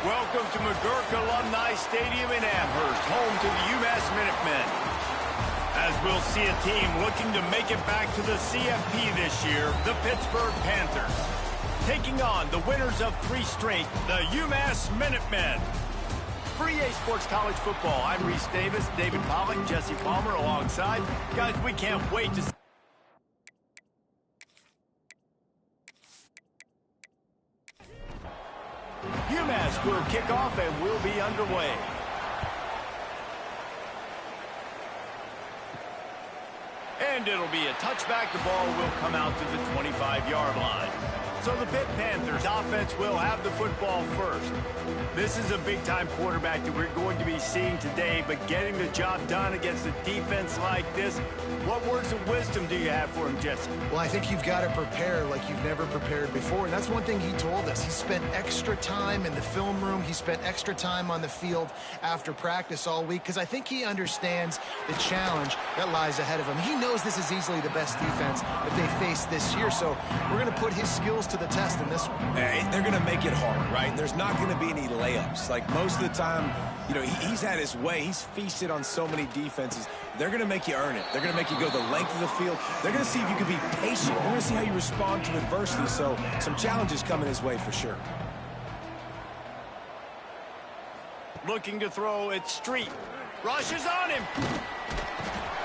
Welcome to McGurk Alumni Stadium in Amherst, home to the UMass Minutemen. As we'll see a team looking to make it back to the CFP this year, the Pittsburgh Panthers. Taking on the winners of 3 straight, the UMass Minutemen. For EA Sports College Football, I'm Reese Davis, David Pollack, Jesse Palmer alongside. Guys, we can't wait to see. UMass will kick off and will be underway. And it'll be a touchback. The ball will come out to the 25-yard line. So the Pitt Panthers offense will have the football first. This is a big-time quarterback that we're going to be seeing today, but getting the job done against a defense like this, what words of wisdom do you have for him, Jesse? Well, I think you've got to prepare like you've never prepared before, and that's one thing he told us. He spent extra time in the film room. He spent extra time on the field after practice all week, because I think he understands the challenge that lies ahead of him. He knows this is easily the best defense that they face this year, so we're going to put his skills to the test in this one. They're going to make it hard, right? There's not going to be any layups. Like most of the time, you know, he's had his way. He's feasted on so many defenses. They're going to make you earn it. They're going to make you go the length of the field. They're going to see if you can be patient. They're going to see how you respond to adversity. So some challenges coming his way for sure. Looking to throw it Street. Rushes on him.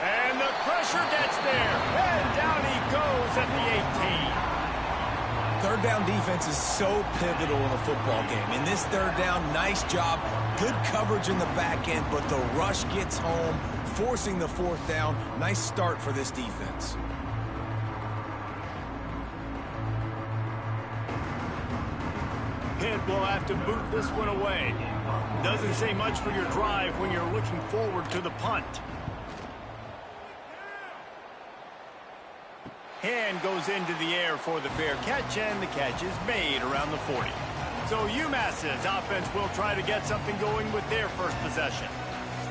And the pressure gets there. And down he goes at the 18. Third down defense is so pivotal in a football game. In this third down, nice job. Good coverage in the back end, but the rush gets home, forcing the 4th down. Nice start for this defense. Pitt will have to boot this one away. Doesn't say much for your drive when you're looking forward to the punt. Hand goes into the air for the fair catch, and the catch is made around the 40. So UMass's offense will try to get something going with their first possession.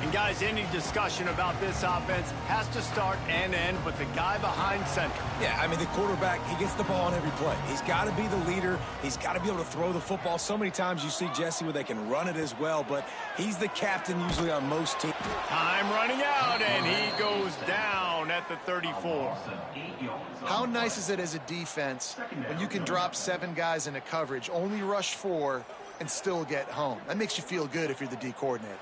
And guys, any discussion about this offense has to start and end with the guy behind center. Yeah, I mean, the quarterback, he gets the ball on every play. He's got to be the leader. He's got to be able to throw the football. So many times you see Jesse where they can run it as well, but he's the captain usually on most teams. Time running out, and he goes down at the 34. How nice is it as a defense when you can drop 7 guys into coverage, only rush 4, and still get home? That makes you feel good if you're the D coordinator.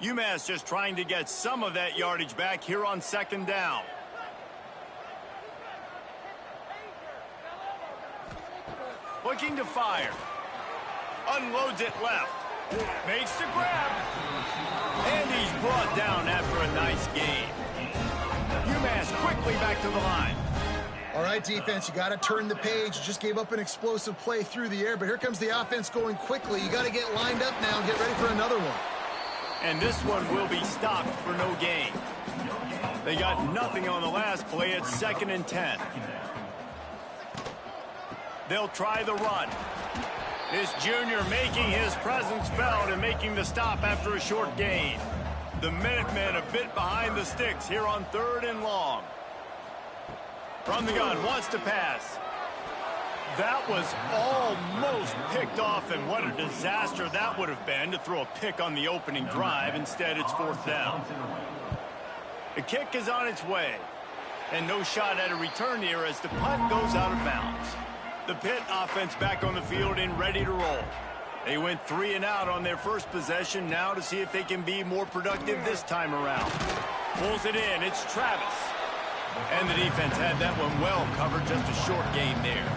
UMass just trying to get some of that yardage back here on 2nd down. Looking to fire. Unloads it left. Makes the grab. And he's brought down after a nice game. UMass quickly back to the line. All right, defense, you got to turn the page. You just gave up an explosive play through the air, but here comes the offense going quickly. You got to get lined up now and get ready for another one. And this one will be stopped for no gain. They got nothing on the last play. It's 2nd and 10. They'll try the run. This junior making his presence felt and making the stop after a short gain. The Minutemen a bit behind the sticks here on 3rd and long. From the gun, wants to pass. That was almost picked off, and what a disaster that would have been to throw a pick on the opening drive. Instead, it's 4th down. The kick is on its way, and no shot at a return here as the punt goes out of bounds. The Pitt offense back on the field and ready to roll. They went 3 and out on their first possession, now to see if they can be more productive this time around. Pulls it in, it's Travis. And the defense had that one well covered, just a short gain there.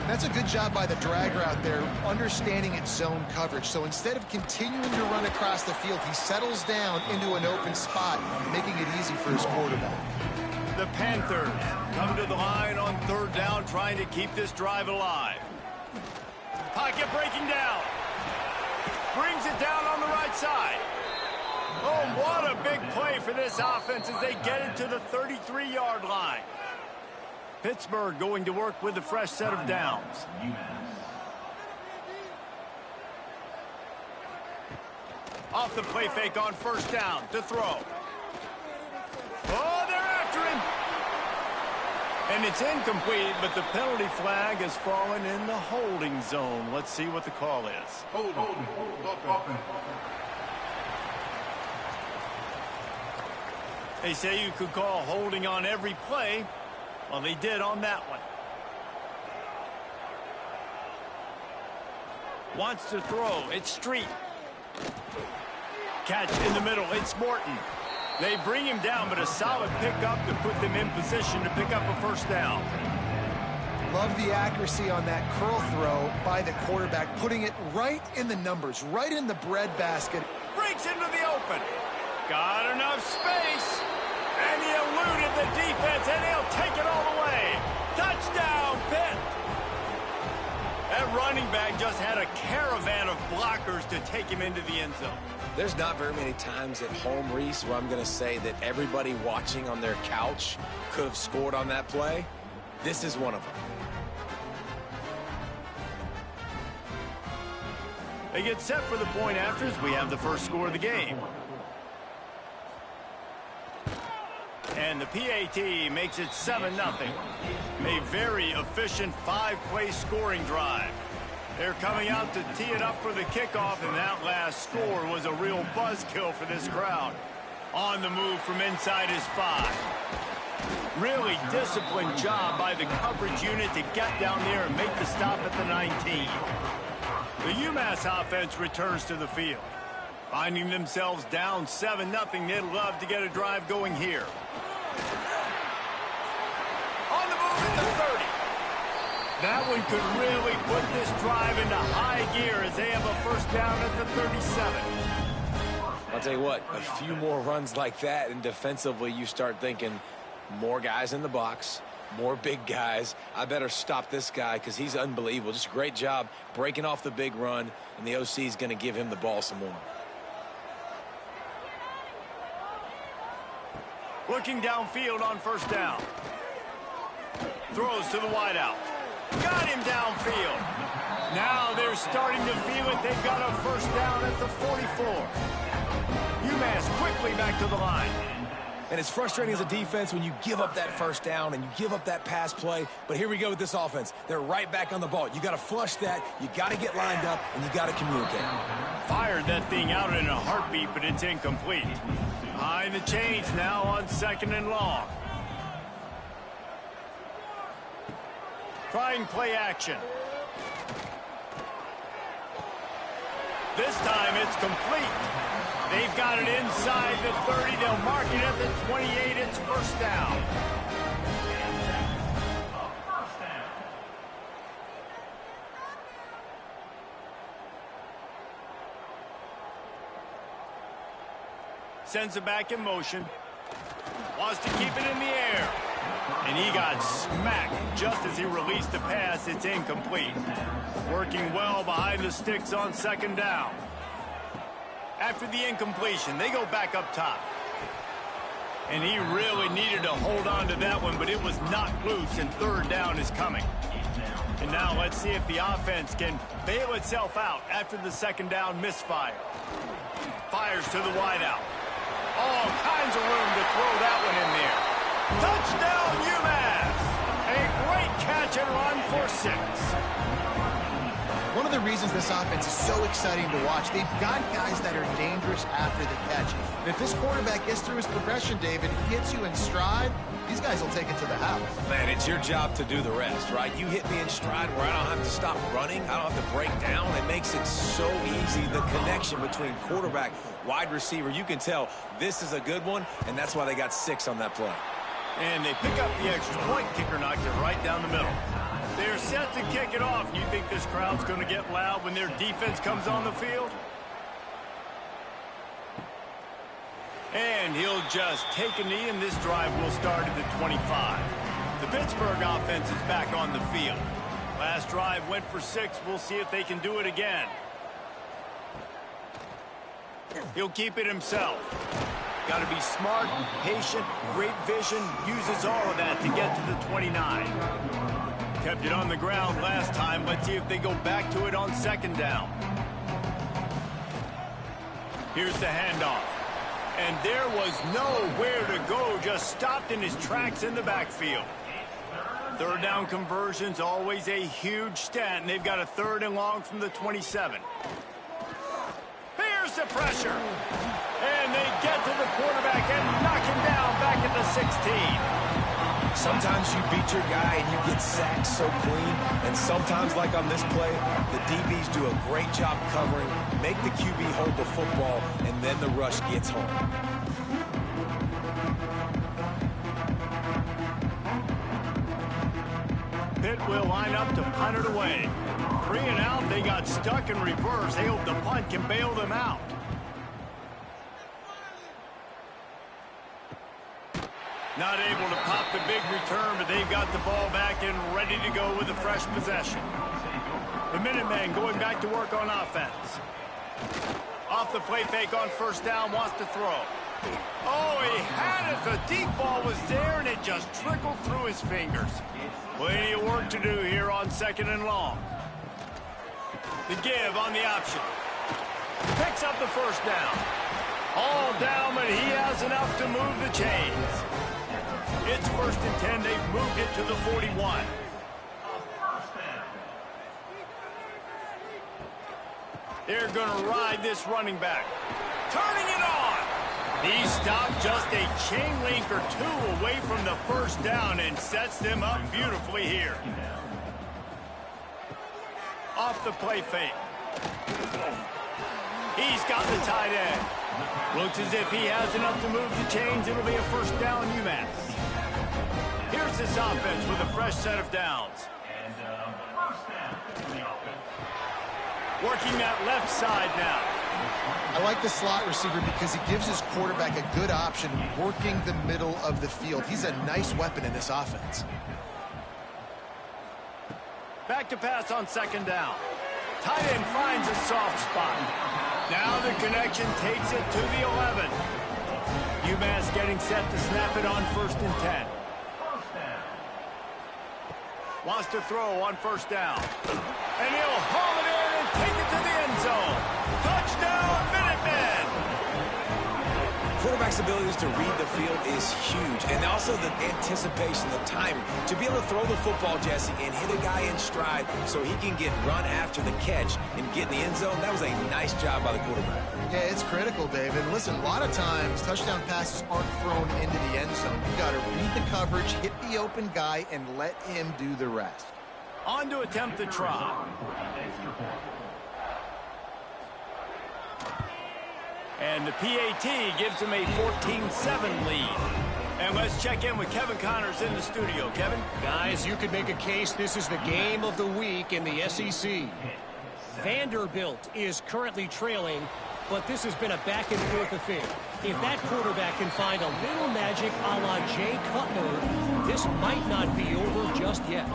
That's a good job by the drag route there, understanding its zone coverage. So instead of continuing to run across the field, he settles down into an open spot, making it easy for his quarterback. The Panthers come to the line on 3rd down, trying to keep this drive alive. Pocket breaking down. Brings it down on the right side. Oh, what a big play for this offense as they get it to the 33-yard line. Pittsburgh going to work with a fresh set of downs. Off the play fake on 1st down to throw. Oh, they're after him. And it's incomplete, but the penalty flag has fallen in the holding zone. Let's see what the call is. Hold. They say you could call holding on every play. Well, they did on that one. Wants to throw. It's Street. Catch in the middle. It's Morton. They bring him down, but a solid pickup to put them in position to pick up a first down. Love the accuracy on that curl throw by the quarterback, putting it right in the numbers, right in the breadbasket. Breaks into the open. Got enough space. And he eluded the defense, and he'll take it all the way. Touchdown, Pitt. That running back just had a caravan of blockers to take him into the end zone. There's not very many times at home, Reese, where I'm going to say that everybody watching on their couch could have scored on that play. This is one of them. They get set for the point afters. We have the first score of the game. And the PAT makes it 7-0. A very efficient 5-play scoring drive. They're coming out to tee it up for the kickoff, and that last score was a real buzzkill for this crowd. On the move from inside his 5. Really disciplined job by the coverage unit to get down there and make the stop at the 19. The UMass offense returns to the field. Finding themselves down 7-0, they'd love to get a drive going here. On the move at the 30. That one could really put this drive into high gear as they have a first down at the 37. I'll tell you what, a few more runs like that, and defensively you start thinking more guys in the box, more big guys. I better stop this guy because he's unbelievable. Just a great job breaking off the big run, and the OC is going to give him the ball some more. Looking downfield on first down. Throws to the wideout. Got him downfield. Now they're starting to feel it. They've got a first down at the 44. UMass quickly back to the line. And it's frustrating as a defense when you give up that first down and you give up that pass play. But here we go with this offense. They're right back on the ball. You got to flush that. You got to get lined up, and you got to communicate. Fired that thing out in a heartbeat, but it's incomplete. Behind the chains now on 2nd and long. Trying play action. This time it's complete. They've got it inside the 30. They'll mark it at the 28. It's first down. Sends it back in motion. Wants to keep it in the air. And he got smacked just as he released the pass. It's incomplete. Working well behind the sticks on 2nd down. After the incompletion, they go back up top. And he really needed to hold on to that one, but it was knocked loose, and 3rd down is coming. And now let's see if the offense can bail itself out after the 2nd down misfire. Fires to the wideout. All kinds of room to throw that one in there. Touchdown, UMass! A great catch and run for 6. One of the reasons this offense is so exciting to watch, they've got guys that are dangerous after the catch. And if this quarterback gets through his progression, David, gets you in stride, these guys will take it to the house. Man, it's your job to do the rest, right? You hit me in stride where I don't have to stop running. I don't have to break down. It makes it so easy, the connection between quarterback, wide receiver. You can tell this is a good one, and that's why they got 6 on that play. And they pick up the extra point. Kicker knocked it right down the middle. They're set to kick it off. You think this crowd's going to get loud when their defense comes on the field? And he'll just take a knee, and this drive will start at the 25. The Pittsburgh offense is back on the field. Last drive went for 6. We'll see if they can do it again. He'll keep it himself. Got to be smart, patient, great vision, uses all of that to get to the 29. Kept it on the ground last time. Let's see if they go back to it on 2nd down. Here's the handoff. And there was nowhere to go, just stopped in his tracks in the backfield. Third down conversion's always a huge stat, and they've got a 3rd and long from the 27. Here's the pressure. And they get to the quarterback and knock him down back at the 16. Sometimes you beat your guy and you get sacked so clean, and sometimes, like on this play, the DBs do a great job covering, make the QB hold the football, and then the rush gets home. Pitt will line up to punt it away. 3 and out, they got stuck in reverse. They hope the punt can bail them out. Not able to pop the big return, but they've got the ball back and ready to go with a fresh possession. The Minutemen going back to work on offense. Off the play fake on 1st down, wants to throw. Oh, he had it. The deep ball was there, and it just trickled through his fingers. Plenty of work to do here on 2nd and long. The give on the option. Picks up the 1st down. All down, but he has enough to move the chains. It's 1st and 10. They've moved it to the 41. They're going to ride this running back. Turning it on. He stopped just a chain link or 2 away from the 1st down and sets them up beautifully here. Off the play fake. He's got the tight end. Looks as if he has enough to move the chains. It'll be a 1st down UMass. Here's this offense with a fresh set of downs. Working that left side now. I like the slot receiver because he gives his quarterback a good option working the middle of the field. He's a nice weapon in this offense. Back to pass on 2nd down. Tight end finds a soft spot. Now the connection takes it to the 11. UMass getting set to snap it on 1st and 10. Wants to throw on 1st down. And he'll haul it in and take it to the end zone. Touchdown, Minutemen! Quarterback's abilities to read the field is huge, and also the anticipation, the timing. To be able to throw the football, Jesse, and hit a guy in stride so he can get run after the catch and get in the end zone, that was a nice job by the quarterback. Yeah, it's critical, David. Listen, a lot of times touchdown passes aren't thrown into the end zone. You've got to read the coverage, hit the open guy, and let him do the rest. On to attempt the try. And the PAT gives him a 14-7 lead. And let's check in with Kevin Connors in the studio. Kevin? Guys, you could make a case this is the game of the week in the SEC. Vanderbilt is currently trailing, but this has been a back-and-forth affair. If that quarterback can find a little magic a la Jay Cutler, this might not be over just yet.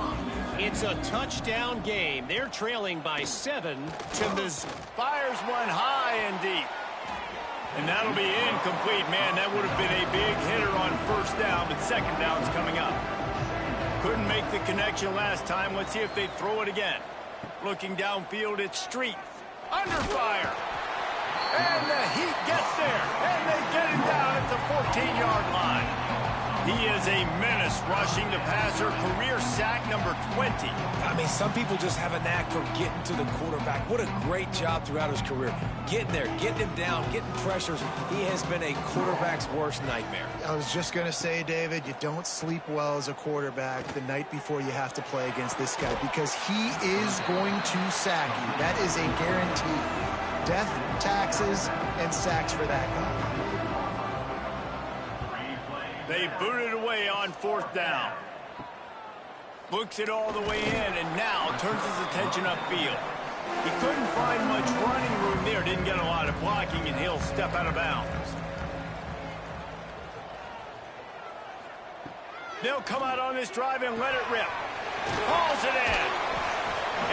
It's a touchdown game. They're trailing by 7 to Missouri. Fires one high and deep. And that'll be incomplete. Man, that would have been a big hitter on 1st down, but 2nd down's coming up. Couldn't make the connection last time. Let's see if they throw it again. Looking downfield, it's Street. Under fire. And the Heat gets there. And they get him down at the 14-yard line. He is a menace rushing the passer. Career sack number 20. I mean, some people just have a knack for getting to the quarterback. What a great job throughout his career. Getting there, getting him down, getting pressures. He has been a quarterback's worst nightmare. I was just going to say, David, you don't sleep well as a quarterback the night before you have to play against this guy because he is going to sack you. That is a guarantee. Death, taxes, and sacks for that guy. They boot it away on 4th down. Looks it all the way in and now turns his attention upfield. He couldn't find much running room there. Didn't get a lot of blocking, and he'll step out of bounds. They'll come out on this drive and let it rip. Hauls it in.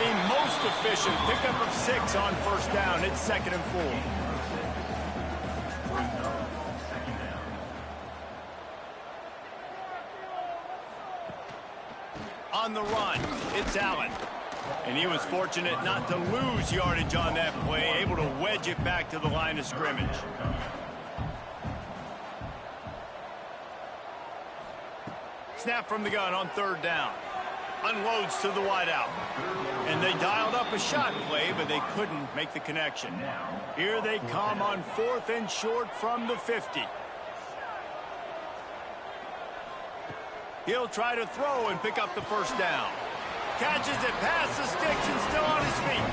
A most efficient pickup of 6 on 1st down. It's 2nd and 4. On the run, it's Allen. And he was fortunate not to lose yardage on that play, able to wedge it back to the line of scrimmage. Snap from the gun on 3rd down. Unloads to the wideout. And they dialed up a shot play, but they couldn't make the connection. Here they come on 4th and short from the 50. He'll try to throw and pick up the first down. Catches it past the sticks and still on his feet.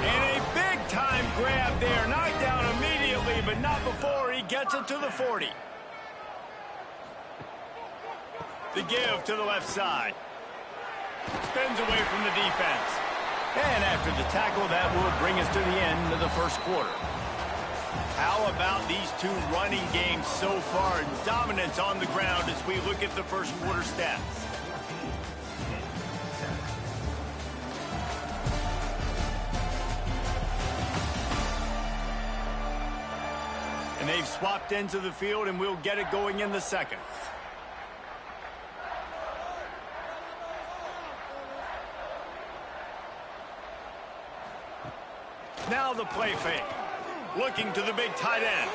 And a big-time grab there. Knocked down immediately, but not before he gets it to the 40. The give to the left side. Spins away from the defense. And after the tackle, that will bring us to the end of the first quarter. How about these two running games so far? Dominance on the ground as we look at the first quarter stats. And they've swapped into the field, and we'll get it going in the second. Now the play fake. Looking to the big tight end.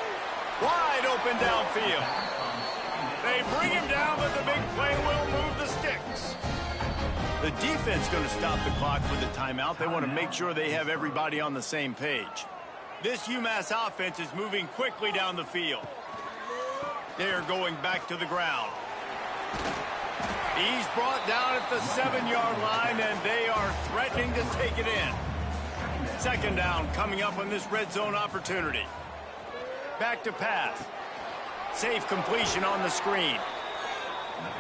Wide open downfield. They bring him down, but the big play will move the sticks. The defense going to stop the clock with a timeout. They want to make sure they have everybody on the same page. This UMass offense is moving quickly down the field. They're going back to the ground. He's brought down at the 7-yard line, and they are threatening to take it in. Second down coming up on this red zone opportunity. Back to pass. Safe completion on the screen.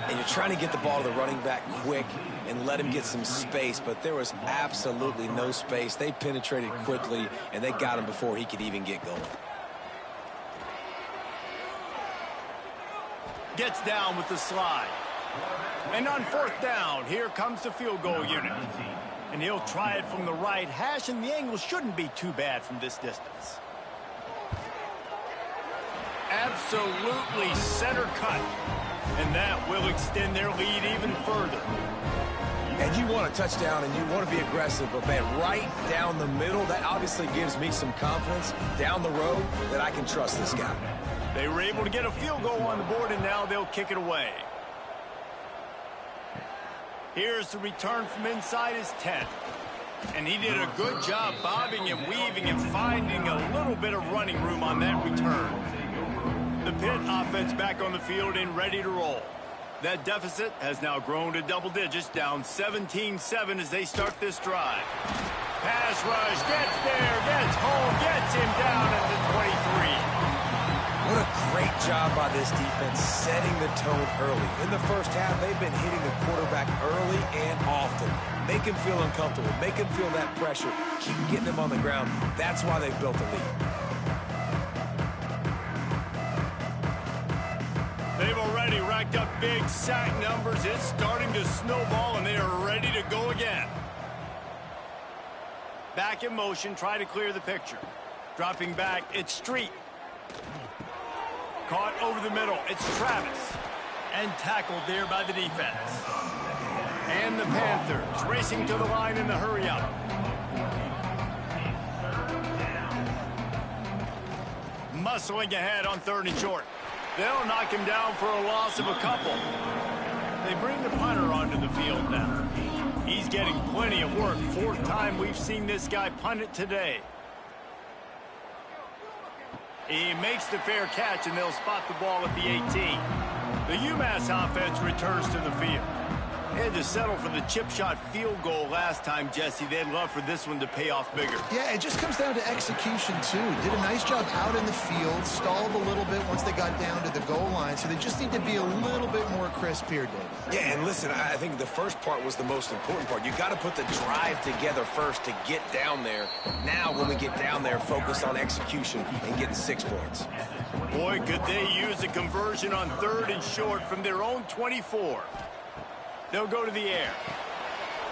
And you're trying to get the ball to the running back quick and let him get some space, but there was absolutely no space. They penetrated quickly, and they got him before he could even get going. Gets down with the slide. And on 4th down, here comes the field goal unit. And he'll try it from the right hash, and the angle shouldn't be too bad from this distance. Absolutely center cut. And that will extend their lead even further. And you want a touchdown, and you want to be aggressive, but, man, right down the middle, that obviously gives me some confidence down the road that I can trust this guy. They were able to get a field goal on the board, and now they'll kick it away. Here's the return from inside his 10. And he did a good job bobbing and weaving and finding a little bit of running room on that return. The Pitt offense back on the field and ready to roll. That deficit has now grown to double digits, down 17-7 as they start this drive. Pass rush, gets there, gets home, gets him down at the 23. What a great job by this defense setting the tone early. In the first half, they've been hitting the quarterback early and often. Make him feel uncomfortable. Make him feel that pressure. Keep getting him on the ground. That's why they've built a lead. They've already racked up big sack numbers. It's starting to snowball, and they are ready to go again. Back in motion, try to clear the picture. Dropping back, it's Street. Caught over the middle, it's Travis. And tackled there by the defense. And the Panthers racing to the line in the hurry-up. Muscling ahead on 3rd and short. They'll knock him down for a loss of a couple. They bring the punter onto the field now. He's getting plenty of work. 4th time we've seen this guy punt it today. He makes the fair catch, and they'll spot the ball at the 18. The UMass offense returns to the field. They had to settle for the chip shot field goal last time, Jesse. They'd love for this one to pay off bigger. Yeah, it just comes down to execution, too. Did a nice job out in the field, stalled a little bit once they got down to the goal line, so they just need to be a little bit more crisp here, David. Yeah, and listen, I think the first part was the most important part. You got to put the drive together first to get down there. Now, when we get down there, focus on execution and getting 6 points. Boy, could they use a conversion on 3rd and short from their own 24. They'll go to the air.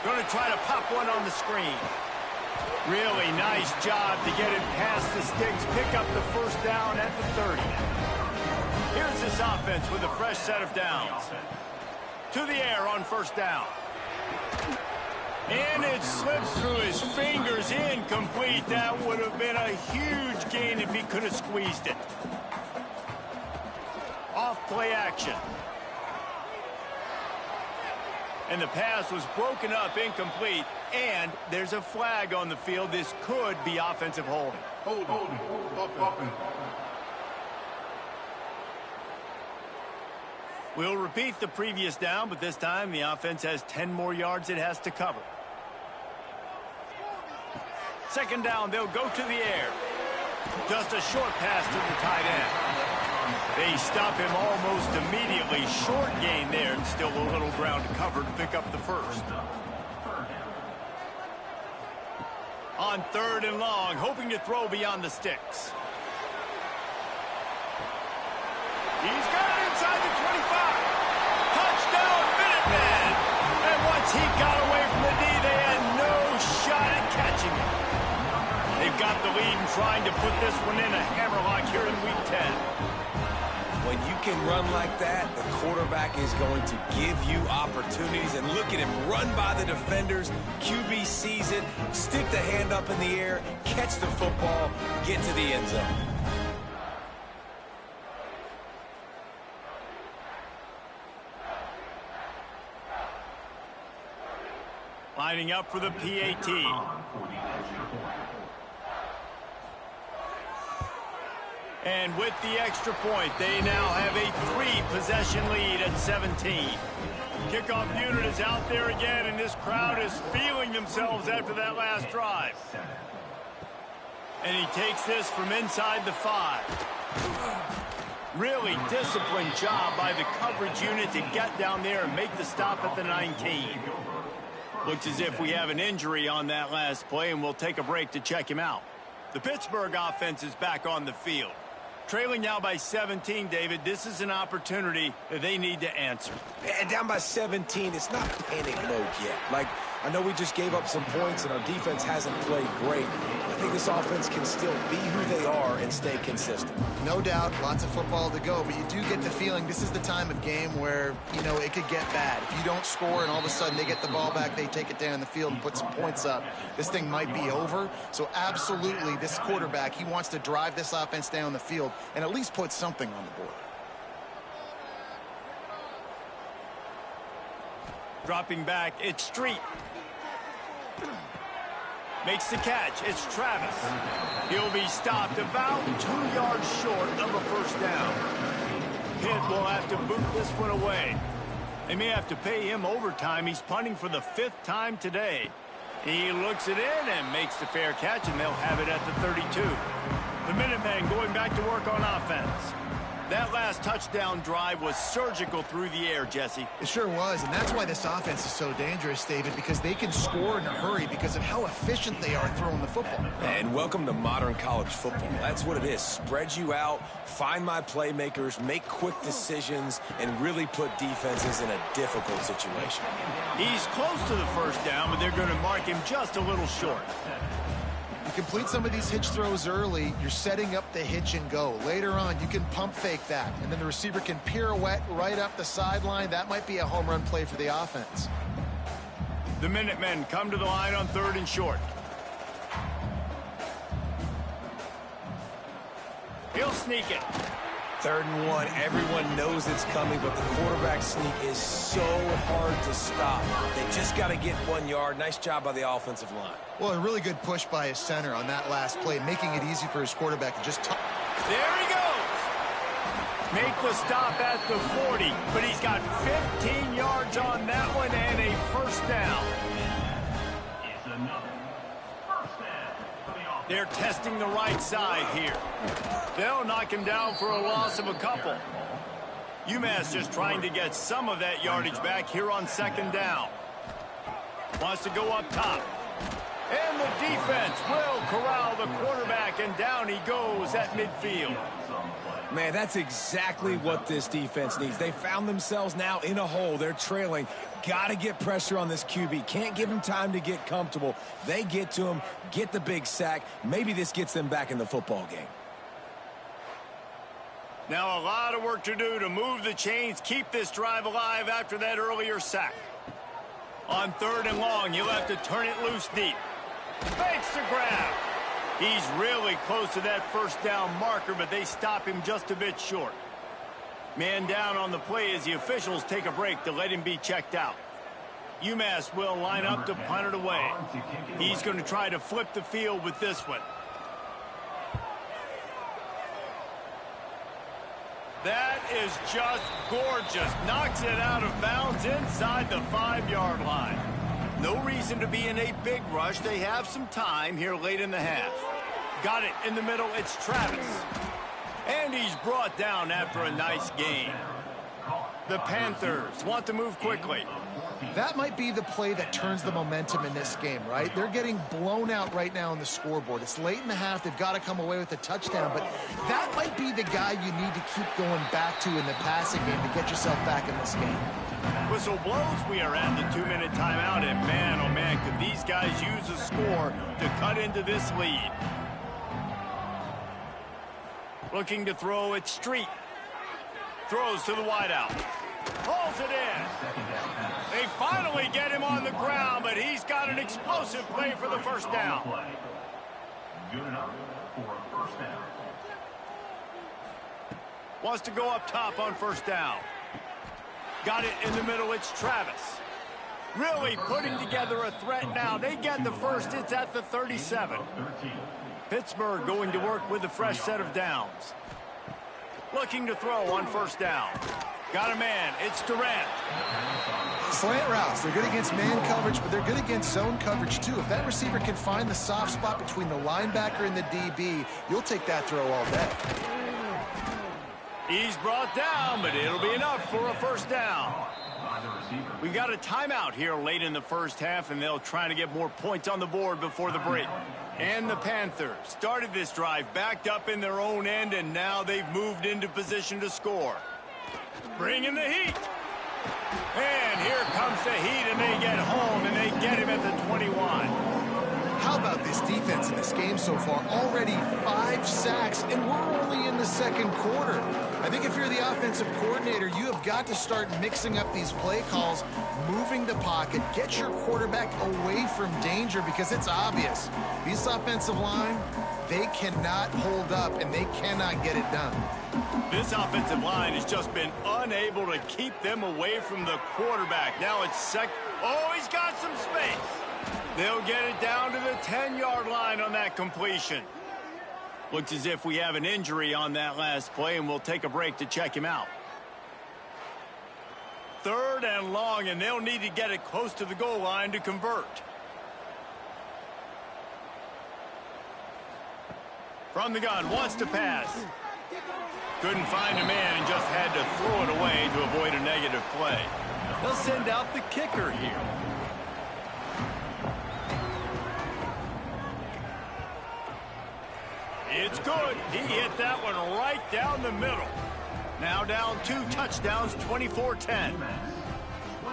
Going to try to pop one on the screen. Really nice job to get it past the sticks, pick up the first down at the 30. Here's this offense with a fresh set of downs. To the air on 1st down. And it slips through his fingers, incomplete. That would have been a huge gain if he could have squeezed it. Off play action. And the pass was broken up, incomplete, and there's a flag on the field. This could be offensive holding. Holding. Offense. We'll repeat the previous down, but this time the offense has 10 more yards it has to cover. Second down, they'll go to the air. Just a short pass to the tight end. They stop him almost immediately. Short gain there, and still a little ground to cover to pick up the first. On 3rd and long, hoping to throw beyond the sticks. He's got it inside the 25. Touchdown, Minutemen! And once he got away from the D, they had no shot at catching him. They've got the lead and trying to put this one in a hammerlock here in Week 10. When you can run like that, the quarterback is going to give you opportunities. And look at him run by the defenders. QB sees it, stick the hand up in the air, catch the football, get to the end zone. Lining up for the PAT. And with the extra point, they now have a 3-possession lead at 17. Kickoff unit is out there again, and this crowd is feeling themselves after that last drive. And he takes this from inside the 5. Really disciplined job by the coverage unit to get down there and make the stop at the 19. Looks as if we have an injury on that last play, and we'll take a break to check him out. The Pittsburgh offense is back on the field. Trailing now by 17, David. This is an opportunity that they need to answer. And down by 17, it's not panic mode yet. Like, I know we just gave up some points and our defense hasn't played great. I think this offense can still be who they are and stay consistent. No doubt, lots of football to go, but you do get the feeling this is the time of game where, you know, it could get bad. If you don't score and all of a sudden they get the ball back, they take it down the field and put some points up, this thing might be over. So absolutely, this quarterback, he wants to drive this offense down the field and at least put something on the board. Dropping back, it's Street. Makes the catch. It's Travis. He'll be stopped about 2 yards short of a first down. Pitt will have to boot this one away. They may have to pay him overtime. He's punting for the 5th time today. He looks it in and makes the fair catch, and they'll have it at the 32. The Minutemen going back to work on offense. That last touchdown drive was surgical through the air, Jesse. It sure was, and that's why this offense is so dangerous, David, because they can score in a hurry because of how efficient they are throwing the football. And welcome to modern college football. That's what it is. Spread you out, find my playmakers, make quick decisions, and really put defenses in a difficult situation. He's close to the first down, but they're going to mark him just a little short. You complete some of these hitch throws early, you're setting up the hitch and go. Later on, you can pump fake that, and then the receiver can pirouette right up the sideline. That might be a home run play for the offense. The Minutemen come to the line on 3rd and short. He'll sneak it. 3rd and 1, everyone knows it's coming, but the quarterback sneak is so hard to stop. They just got to get 1 yard. Nice job by the offensive line. Well, a really good push by his center on that last play, making it easy for his quarterback to just... There he goes! Make the stop at the 40, but he's got 15 yards on that one and a first down. They're testing the right side here. They'll knock him down for a loss of a couple. UMass just trying to get some of that yardage back here on 2nd down. Wants to go up top. And the defense will corral the quarterback, and down he goes at midfield. Man, that's exactly what this defense needs. They found themselves now in a hole. They're trailing. Got to get pressure on this QB. Can't give him time to get comfortable. They get to him, get the big sack. Maybe this gets them back in the football game. Now a lot of work to do to move the chains, keep this drive alive after that earlier sack. On 3rd and long, you'll have to turn it loose deep. Makes the grab. He's really close to that first down marker, but they stop him just a bit short. Man down on the play as the officials take a break to let him be checked out. UMass will line up to punt it away. He's going to try to flip the field with this one. That is just gorgeous. Knocks it out of bounds inside the 5-yard line. No reason to be in a big rush. They have some time here late in the half. Got it in the middle. It's Travis. And he's brought down after a nice gain. The Panthers want to move quickly. That might be the play that turns the momentum in this game, right? They're getting blown out right now on the scoreboard. It's late in the half. They've got to come away with a touchdown, but that might be the guy you need to keep going back to in the passing game to get yourself back in this game. Whistle blows. We are at the 2-minute timeout, and man, oh man, could these guys use a score to cut into this lead. Looking to throw it Street. Throws to the wideout. Pulls it in. They finally get him on the ground, but he's got an explosive play for the first down. Good enough for a first down. Wants to go up top on first down. Got it in the middle. It's Travis. Really putting together a threat now. They get the first. It's at the 37. Pittsburgh going to work with a fresh set of downs. Looking to throw on first down. Got a man. It's Durant. Slant routes. They're good against man coverage, but they're good against zone coverage, too. If that receiver can find the soft spot between the linebacker and the DB, you'll take that throw all day. He's brought down, but it'll be enough for a first down. We got a timeout here late in the first half, and they'll try to get more points on the board before the break. And the Panthers started this drive backed up in their own end, and now they've moved into position to score. Bringing the heat. And here comes the heat, and they get home, and they get him at the 21. How about this defense in this game so far? Already 5 sacks, and we're only in the second quarter. I think if you're the offensive coordinator, you have got to start mixing up these play calls, moving the pocket, get your quarterback away from danger, because it's obvious. This offensive line, they cannot hold up, and they cannot get it done. This offensive line has just been unable to keep them away from the quarterback. Now it's oh, he's got some space. They'll get it down to the 10-yard line on that completion. Looks as if we have an injury on that last play, and we'll take a break to check him out. 3rd and long, and they'll need to get it close to the goal line to convert. From the gun, wants to pass. Couldn't find a man and just had to throw it away to avoid a negative play. They'll send out the kicker here. It's good. He hit that one right down the middle. Now down 2 touchdowns, 24-10.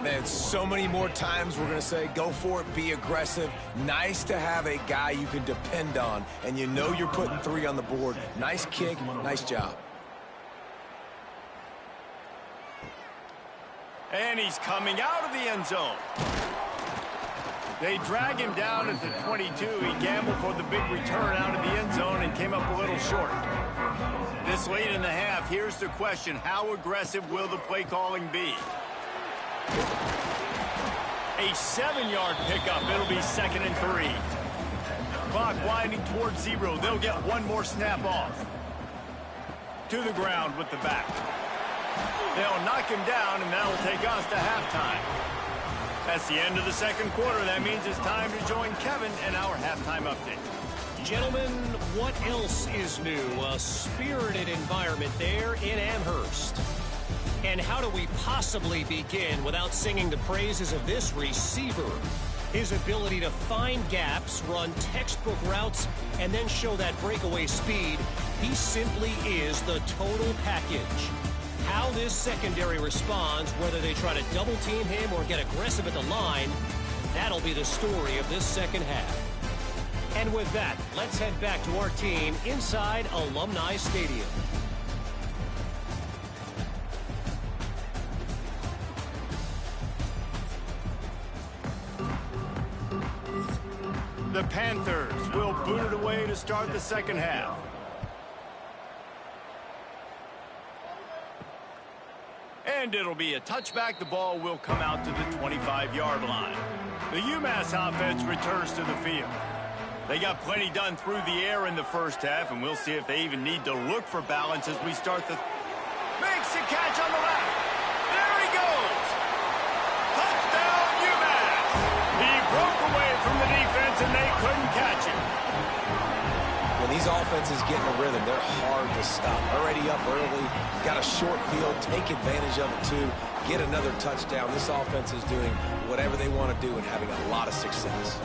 Man, so many more times we're going to say, go for it, be aggressive. Nice to have a guy you can depend on, and you know you're putting 3 on the board. Nice kick, nice job. And he's coming out of the end zone. They drag him down at the 22. He gambled for the big return out of the end zone and came up a little short. This late in the half, here's the question. How aggressive will the play calling be? A 7-yard pickup. It'll be 2nd and 3. Clock winding towards 0. They'll get one more snap off. To the ground with the back. They'll knock him down, and that'll take us to halftime. That's the end of the second quarter. That means it's time to join Kevin in our halftime update. Gentlemen, what else is new? A spirited environment there in Amherst. And how do we possibly begin without singing the praises of this receiver? His ability to find gaps, run textbook routes, and then show that breakaway speed. He simply is the total package. How this secondary responds, whether they try to double team him or get aggressive at the line, that'll be the story of this second half. And with that, let's head back to our team inside Alumni Stadium. The Panthers will boot it away to start the second half. And it'll be a touchback. The ball will come out to the 25-yard line. The UMass offense returns to the field. They got plenty done through the air in the first half, and we'll see if they even need to look for balance as we start the... Makes the catch on the left. There he goes. Touchdown, UMass. He broke away from the defense, and they couldn't catch him. When these offenses get in a rhythm, they're hard to stop. Already up early, got a short field, take advantage of it too, get another touchdown. This offense is doing whatever they want to do and having a lot of success.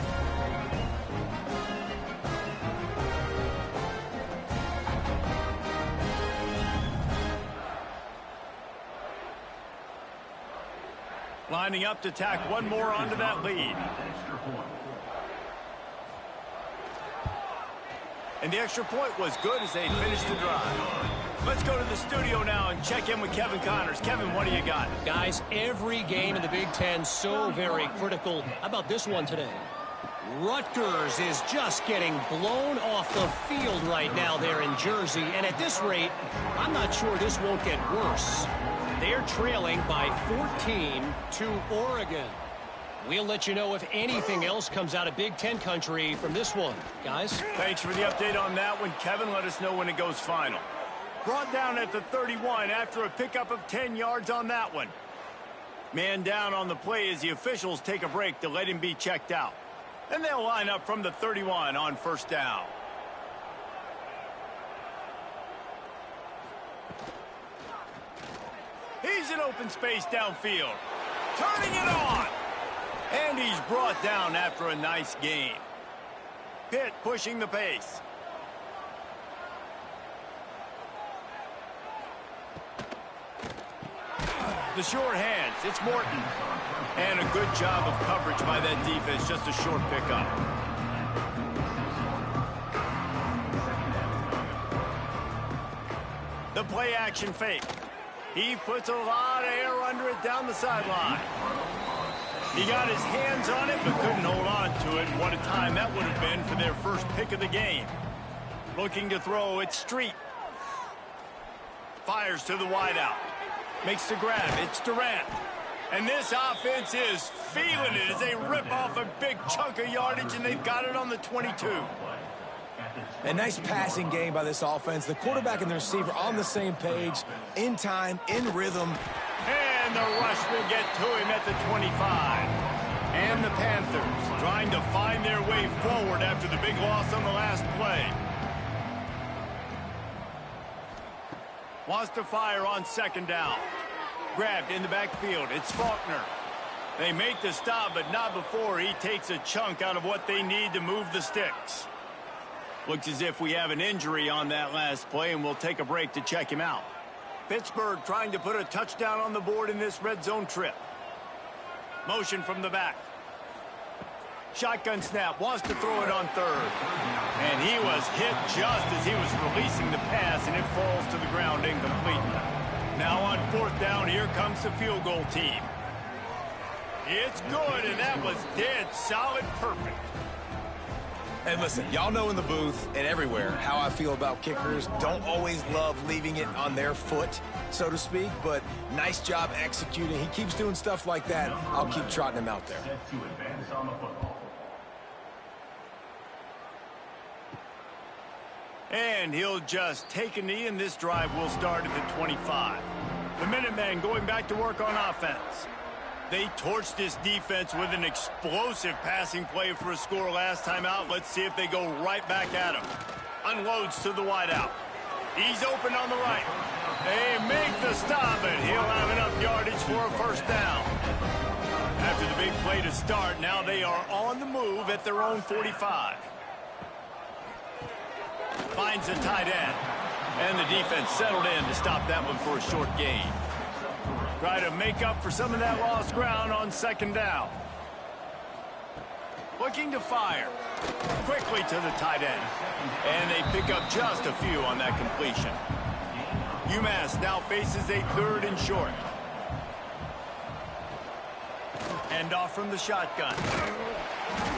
Lining up to tack one more onto that lead. And the extra point was good as they finished the drive. Let's go to the studio now and check in with Kevin Connors. Kevin, what do you got? Guys, every game in the Big Ten so very critical. How about this one today? Rutgers is just getting blown off the field right now there in Jersey. And at this rate, I'm not sure this won't get worse. They're trailing by 14 to Oregon. We'll let you know if anything else comes out of Big Ten country from this one. Guys? Thanks for the update on that one, Kevin. Let us know when it goes final. Brought down at the 31 after a pickup of 10 yards on that one. Man down on the play as the officials take a break to let him be checked out. And they'll line up from the 31 on first down. He's in open space downfield. Turning it on. And he's brought down after a nice gain. Pitt pushing the pace. The short hands. It's Morton. And a good job of coverage by that defense. Just a short pickup. The play action fake. He puts a lot of air under it down the sideline. He got his hands on it but couldn't hold on to it. What a time that would have been for their first pick of the game. Looking to throw, it's Street. Fires to the wideout. Makes the grab, it's Durant. And this offense is feeling it as they rip off a big chunk of yardage, and they've got it on the 22. A nice passing game by this offense. The quarterback and the receiver on the same page, in time, in rhythm. And the rush will get to him at the 25. And the Panthers trying to find their way forward after the big loss on the last play. Wants to fire on second down. Grabbed in the backfield. It's Faulkner. They make the stop, but not before he takes a chunk out of what they need to move the sticks. Looks as if we have an injury on that last play, and we'll take a break to check him out. Pittsburgh trying to put a touchdown on the board in this red zone trip. Motion from the back. Shotgun snap, wants to throw it on third. And he was hit just as he was releasing the pass, and it falls to the ground incomplete. Now on fourth down, here comes the field goal team. It's good, and that was dead solid perfect. And listen, y'all know in the booth and everywhere how I feel about kickers. Don't always love leaving it on their foot, so to speak, but nice job executing. He keeps doing stuff like that. I'll keep trotting him out there. Set to advance on the football. And he'll just take a knee, and this drive will start at the 25. The Minutemen going back to work on offense. They torched this defense with an explosive passing play for a score last time out. Let's see if they go right back at him. Unloads to the wideout. He's open on the right. They make the stop, but he'll have enough yardage for a first down. After the big play to start, now they are on the move at their own 45. Finds a tight end. And the defense settled in to stop that one for a short gain. Try to make up for some of that lost ground on second down. Looking to fire. Quickly to the tight end. And they pick up just a few on that completion. UMass now faces a third and short. Hand off from the shotgun.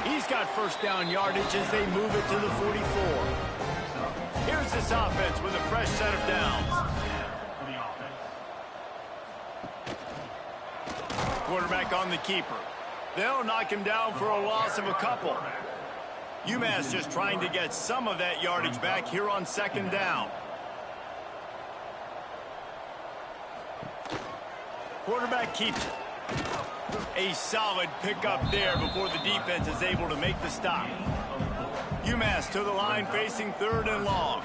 He's got first down yardage as they move it to the 44. Here's this offense with a fresh set of downs. quarterback on the keeper. They'll knock him down for a loss of a couple. UMass just trying to get some of that yardage back here on 2nd down. Quarterback keeps it. A solid pickup there before the defense is able to make the stop. UMass to the line facing 3rd and long.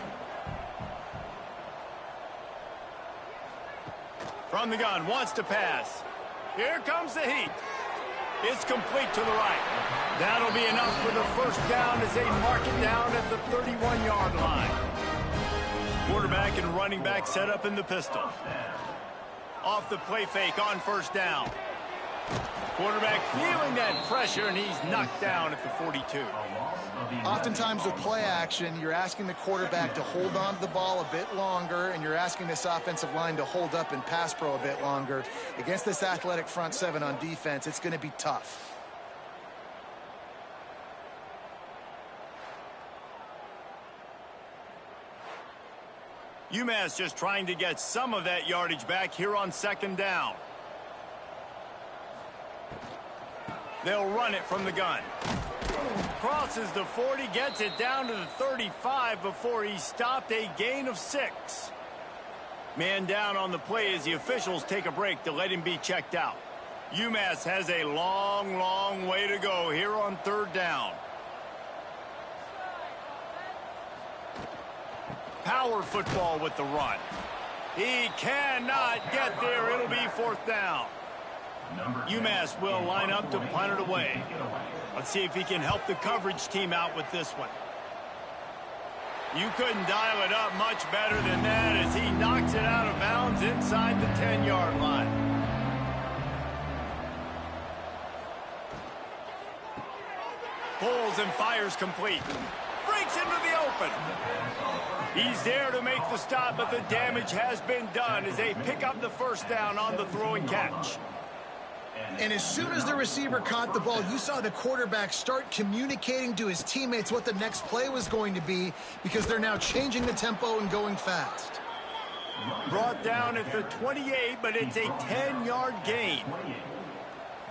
From the gun, wants to pass. Here comes the heat. It's complete to the right. That'll be enough for the 1st down as they mark it down at the 31-yard line. Quarterback and running back set up in the pistol. Off the play fake on 1st down. Quarterback feeling that pressure, and he's knocked down at the 42. Oftentimes with play action, you're asking the quarterback to hold on to the ball a bit longer, and you're asking this offensive line to hold up in pass pro a bit longer. Against this athletic front 7 on defense, it's going to be tough. UMass just trying to get some of that yardage back here on 2nd down. They'll run it from the gun. Crosses the 40, gets it down to the 35 before he stopped, a gain of 6. Man down on the play as the officials take a break to let him be checked out. UMass has a long, long way to go here on 3rd down. Power football with the run. He cannot get there. It'll be 4th down. UMass will line up to punt it away. Let's see if he can help the coverage team out with this one. You couldn't dial it up much better than that as he knocks it out of bounds inside the 10-yard line. Pulls and fires complete. Breaks into the open. He's there to make the stop, but the damage has been done as they pick up the 1st down on the throw and catch. And as soon as the receiver caught the ball, you saw the quarterback start communicating to his teammates what the next play was going to be, because they're now changing the tempo and going fast. Brought down at the 28, but it's a 10-yard gain.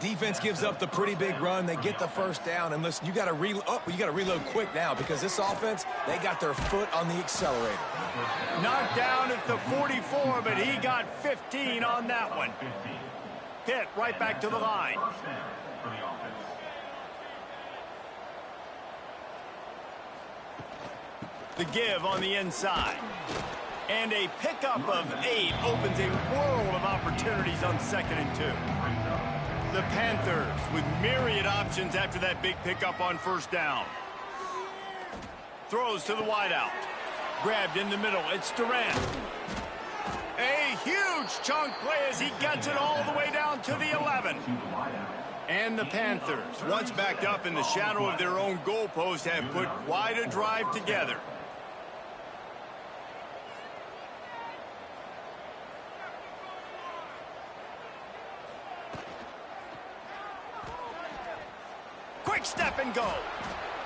Defense gives up the pretty big run. They get the 1st down, and listen, you got to reload quick now, because this offense, they got their foot on the accelerator. Knocked down at the 44, but he got 15 on that one. Pitt right back to the line. The give on the inside. And a pickup of 8 opens a world of opportunities on 2nd and 2. The Panthers with myriad options after that big pickup on 1st down. Throws to the wideout. Grabbed in the middle. It's Durant. A huge chunk play as he gets it all the way down to the 11. And the Panthers, once backed up in the shadow of their own goalpost, have put quite a drive together. Quick step and go.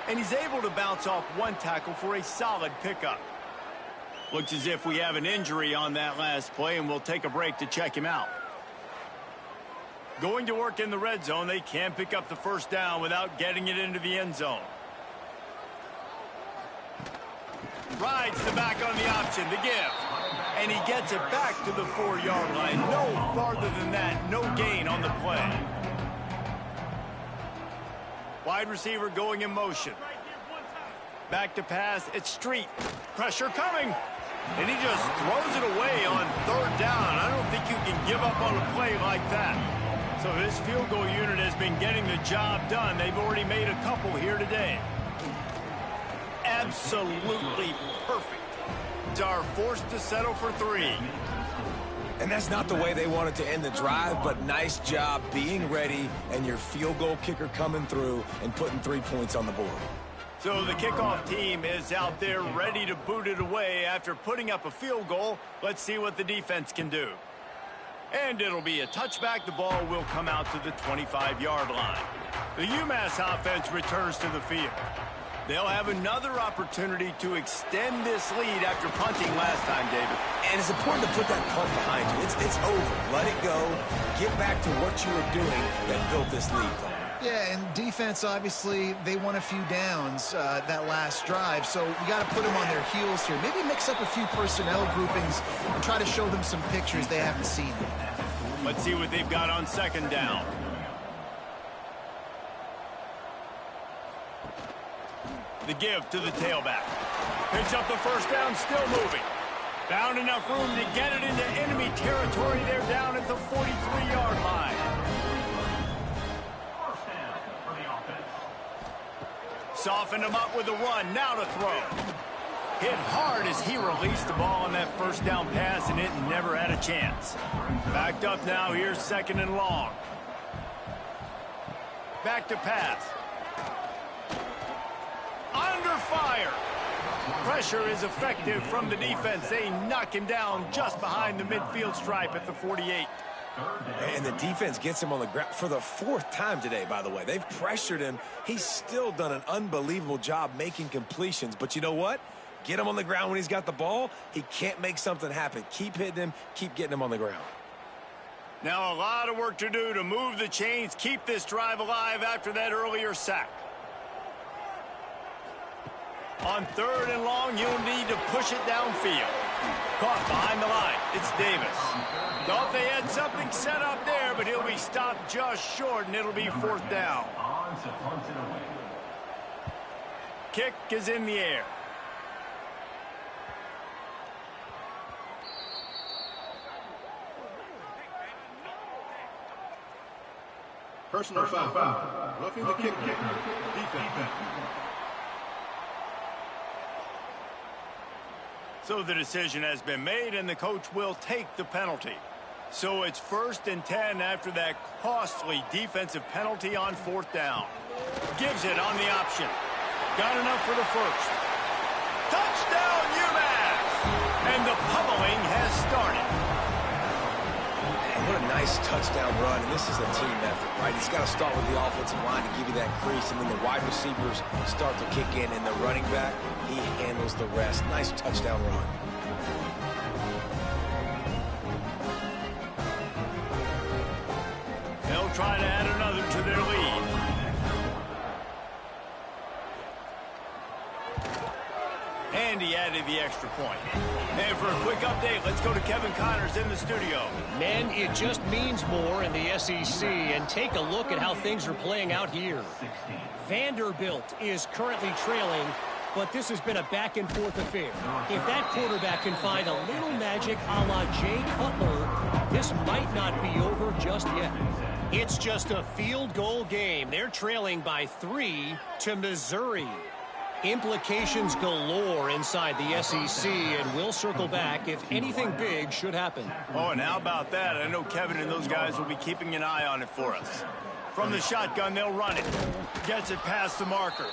And he's able to bounce off one tackle for a solid pickup. Looks as if we have an injury on that last play, and we'll take a break to check him out. Going to work in the red zone, they can't pick up the 1st down without getting it into the end zone. Rides the back on the option, the give. And he gets it back to the 4-yard line. No farther than that, no gain on the play. Wide receiver going in motion. Back to pass, it's Street. Pressure coming. And he just throws it away on 3rd down. I don't think you can give up on a play like that. So this field goal unit has been getting the job done. They've already made a couple here today. Absolutely perfect. Are forced to settle for 3. And that's not the way they wanted to end the drive, but nice job being ready and your field goal kicker coming through and putting 3 points on the board. So the kickoff team is out there ready to boot it away after putting up a field goal. Let's see what the defense can do. And it'll be a touchback. The ball will come out to the 25-yard line. The UMass offense returns to the field. They'll have another opportunity to extend this lead after punting last time, David. And it's important to put that punt behind you. It's over. Let it go. Get back to what you were doing that built this lead, Palmer. Yeah, and defense, obviously, they won a few downs that last drive, so you got to put them on their heels here. Maybe mix up a few personnel groupings and try to show them some pictures they haven't seen. Let's see what they've got on second down. The give to the tailback. Picks up the first down, still moving. Found enough room to get it into enemy territory. They're down at the 43-yard line. First down for the offense. Softened him up with a run, now to throw. Hit hard as he released the ball on that first down pass, and it never had a chance. Backed up now, here's second and long. Back to pass. Under fire. Pressure is effective from the defense. They knock him down just behind the midfield stripe at the 48. And the defense gets him on the ground for the fourth time today, by the way. They've pressured him. He's still done an unbelievable job making completions. But you know what? Get him on the ground when he's got the ball. He can't make something happen. Keep hitting him. Keep getting him on the ground. Now a lot of work to do to move the chains, keep this drive alive after that earlier sack. On third and long, you'll need to push it downfield. Caught behind the line. It's Davis. Thought they had something set up there, but he'll be stopped just short, and it'll be fourth down. On to punt it away. Kick is in the air. Personal foul. Roughing the kicker. Defense. So the decision has been made, and the coach will take the penalty. So it's 1st and 10 after that costly defensive penalty on fourth down. Gives it on the option. Got enough for the first. Touchdown, UMass! And the pummeling has started. Man, what a nice touchdown run, and this is a team effort, right? It's got to start with the offensive line to give you that crease, and then the wide receivers start to kick in, and the running back, he handles the rest. Nice touchdown run. They'll try to add another to their lead. And he added the extra point. And for a quick update, let's go to Kevin Connors in the studio. Men, it just means more in the SEC, and take a look at how things are playing out here. Vanderbilt is currently trailing, but this has been a back-and-forth affair. If that quarterback can find a little magic a la Jay Cutler, this might not be over just yet. It's just a field goal game. They're trailing by 3 to Missouri. Implications galore inside the SEC, and we'll circle back if anything big should happen. Oh, and how about that? I know Kevin and those guys will be keeping an eye on it for us. From the shotgun, they'll run it. Gets it past the marker.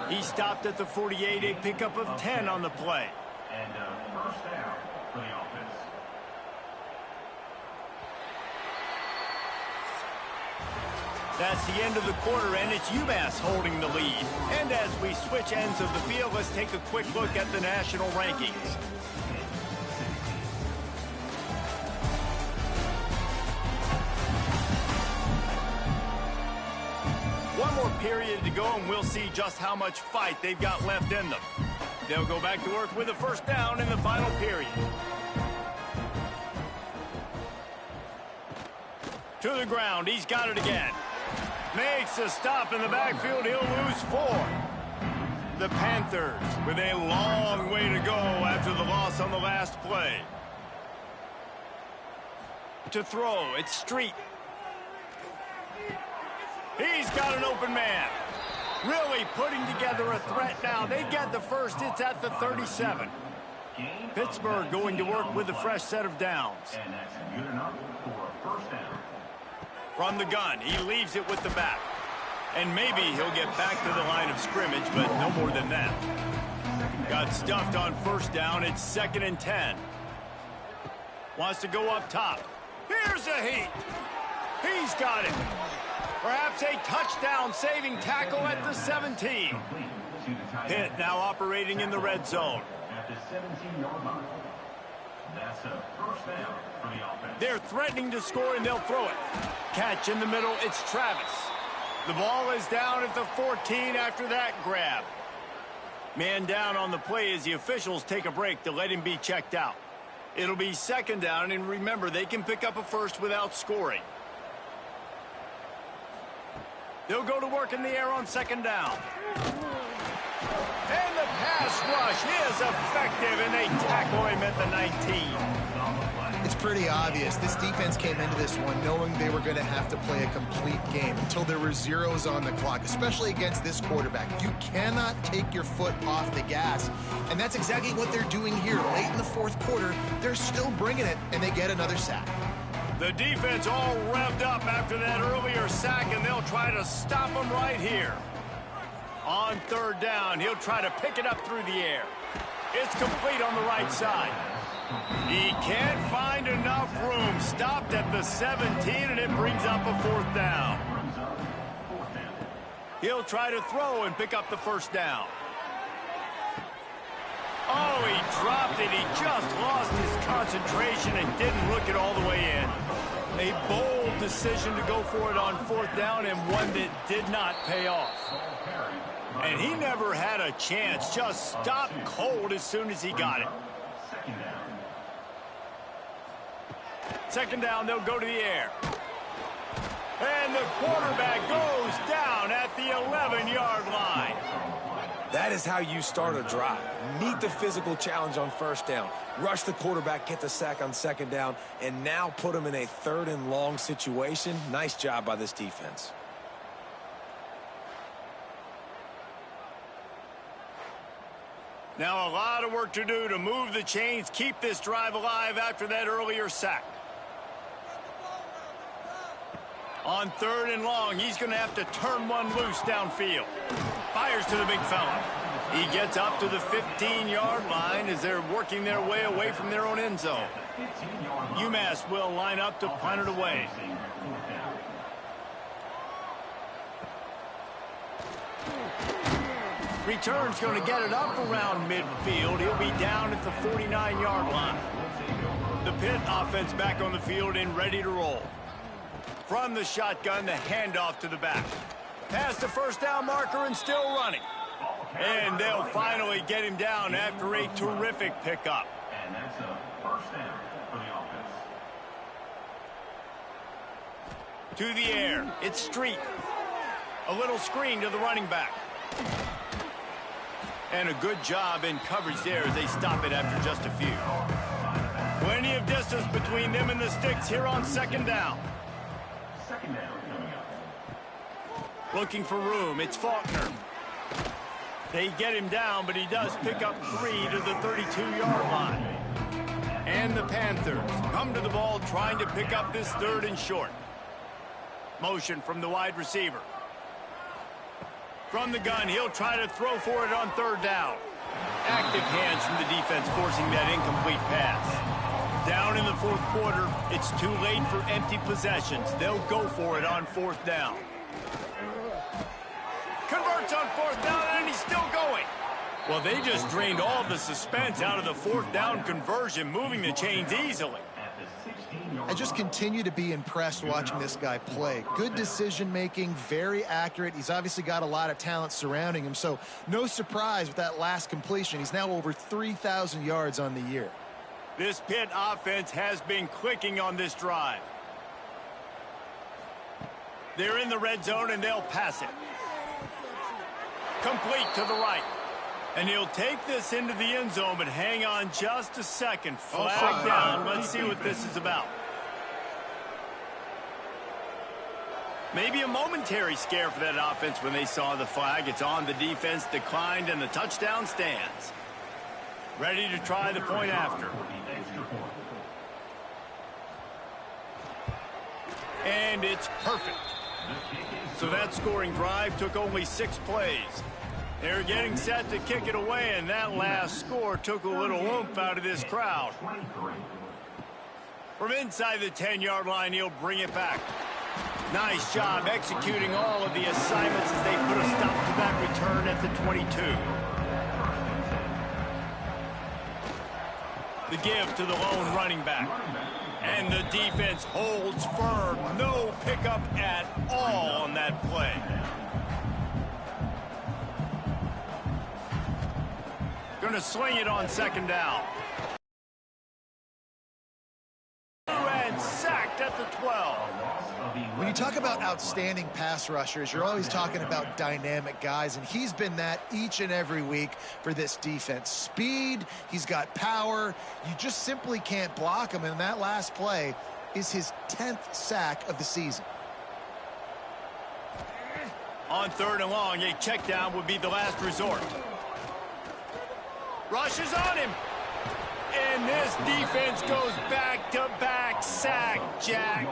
He stopped at the 48, a pickup of 10 on the play. And first down for the offense. That's the end of the quarter, and it's UMass holding the lead. And as we switch ends of the field, let's take a quick look at the national rankings. One more period to go, and we'll see just how much fight they've got left in them. They'll go back to work with a first down in the final period. To the ground, he's got it again. Makes a stop in the backfield, he'll lose 4. The Panthers with a long way to go after the loss on the last play. To throw, it's Street. He's got an open man. Really putting together a threat now. They get the first, it's at the 37. Pittsburgh going to work with a fresh set of downs. And that's good enough for a first down. From the gun, he leaves it with the back. And maybe he'll get back to the line of scrimmage, but no more than that. Got stuffed on first down. It's 2nd and 10. Wants to go up top. Here's a heat. He's got it. Perhaps a touchdown-saving tackle at the 17. Pitt now operating in the red zone. At the 17-yard line. That's a first down for the offense. They're threatening to score, and they'll throw it. Catch in the middle, it's Travis. The ball is down at the 14 after that grab. Man down on the play as the officials take a break to let him be checked out. It'll be second down, and remember, they can pick up a first without scoring. They'll go to work in the air on second down. And the pass rush is effective, and they tackle him at the 19. It's pretty obvious. This defense came into this one knowing they were going to have to play a complete game until there were zeros on the clock, especially against this quarterback. You cannot take your foot off the gas, and that's exactly what they're doing here. Late in the fourth quarter, they're still bringing it, and they get another sack. The defense all revved up after that earlier sack, and they'll try to stop him right here. On third down, he'll try to pick it up through the air. It's complete on the right side. He can't find enough room. Stopped at the 17, and it brings up a fourth down. He'll try to throw and pick up the first down. Oh, he dropped it. He just lost his concentration and didn't look it all the way in. A bold decision to go for it on fourth down, and one that did not pay off. And he never had a chance. Just stopped cold as soon as he got it. Second down, they'll go to the air. And the quarterback goes down at the 11-yard line. That is how you start a drive. Meet the physical challenge on first down. Rush the quarterback, get the sack on second down, and now put him in a third and long situation. Nice job by this defense. Now a lot of work to do to move the chains, keep this drive alive after that earlier sack. On third and long, he's going to have to turn one loose downfield. Fires to the big fella. He gets up to the 15-yard line as they're working their way away from their own end zone. UMass will line up to punt it away. Return's going to get it up around midfield. He'll be down at the 49-yard line. The Pitt offense back on the field and ready to roll. From the shotgun, the handoff to the back. Past the first down marker and still running. And they'll finally get him down after a terrific pickup. And that's a first down for the offense. To the air. It's Street. A little screen to the running back. And a good job in coverage there as they stop it after just a few. Plenty of distance between them and the sticks here on second down. Second down coming up. Looking for room. It's Faulkner. They get him down, but he does pick up 3 to the 32-yard line. And the Panthers come to the ball trying to pick up this third and short. Motion from the wide receiver. From the gun, he'll try to throw for it on third down. Active hands from the defense forcing that incomplete pass. Down in the fourth quarter, it's too late for empty possessions. They'll go for it on fourth down. Converts on fourth down, and he's still going. Well, they just drained all the suspense out of the fourth down conversion, moving the chains easily. I just continue to be impressed watching this guy play. Good decision-making, very accurate. He's obviously got a lot of talent surrounding him, so no surprise with that last completion. He's now over 3,000 yards on the year. This Pitt offense has been clicking on this drive. They're in the red zone, and they'll pass it. Complete to the right. And he'll take this into the end zone, but hang on just a second. Flag down. Let's see what this is about. Maybe a momentary scare for that offense when they saw the flag. It's on, the defense declined, and the touchdown stands. Ready to try the point after. And it's perfect. So that scoring drive took only 6 plays. They're getting set to kick it away, and that last score took a little oomph out of this crowd. From inside the 10-yard line, he'll bring it back. Nice job executing all of the assignments as they put a stop to that return at the 22. The give to the lone running back. And the defense holds firm. No pickup at all on that play. Going to swing it on second down. And sacked at the 12. When you talk about outstanding pass rushers, you're always talking about dynamic guys, and he's been that each and every week for this defense. Speed, he's got power. You just simply can't block him, and that last play is his 10th sack of the season. On third and long, a check down would be the last resort. Rushes on him. And this defense goes back-to-back sack, Jack.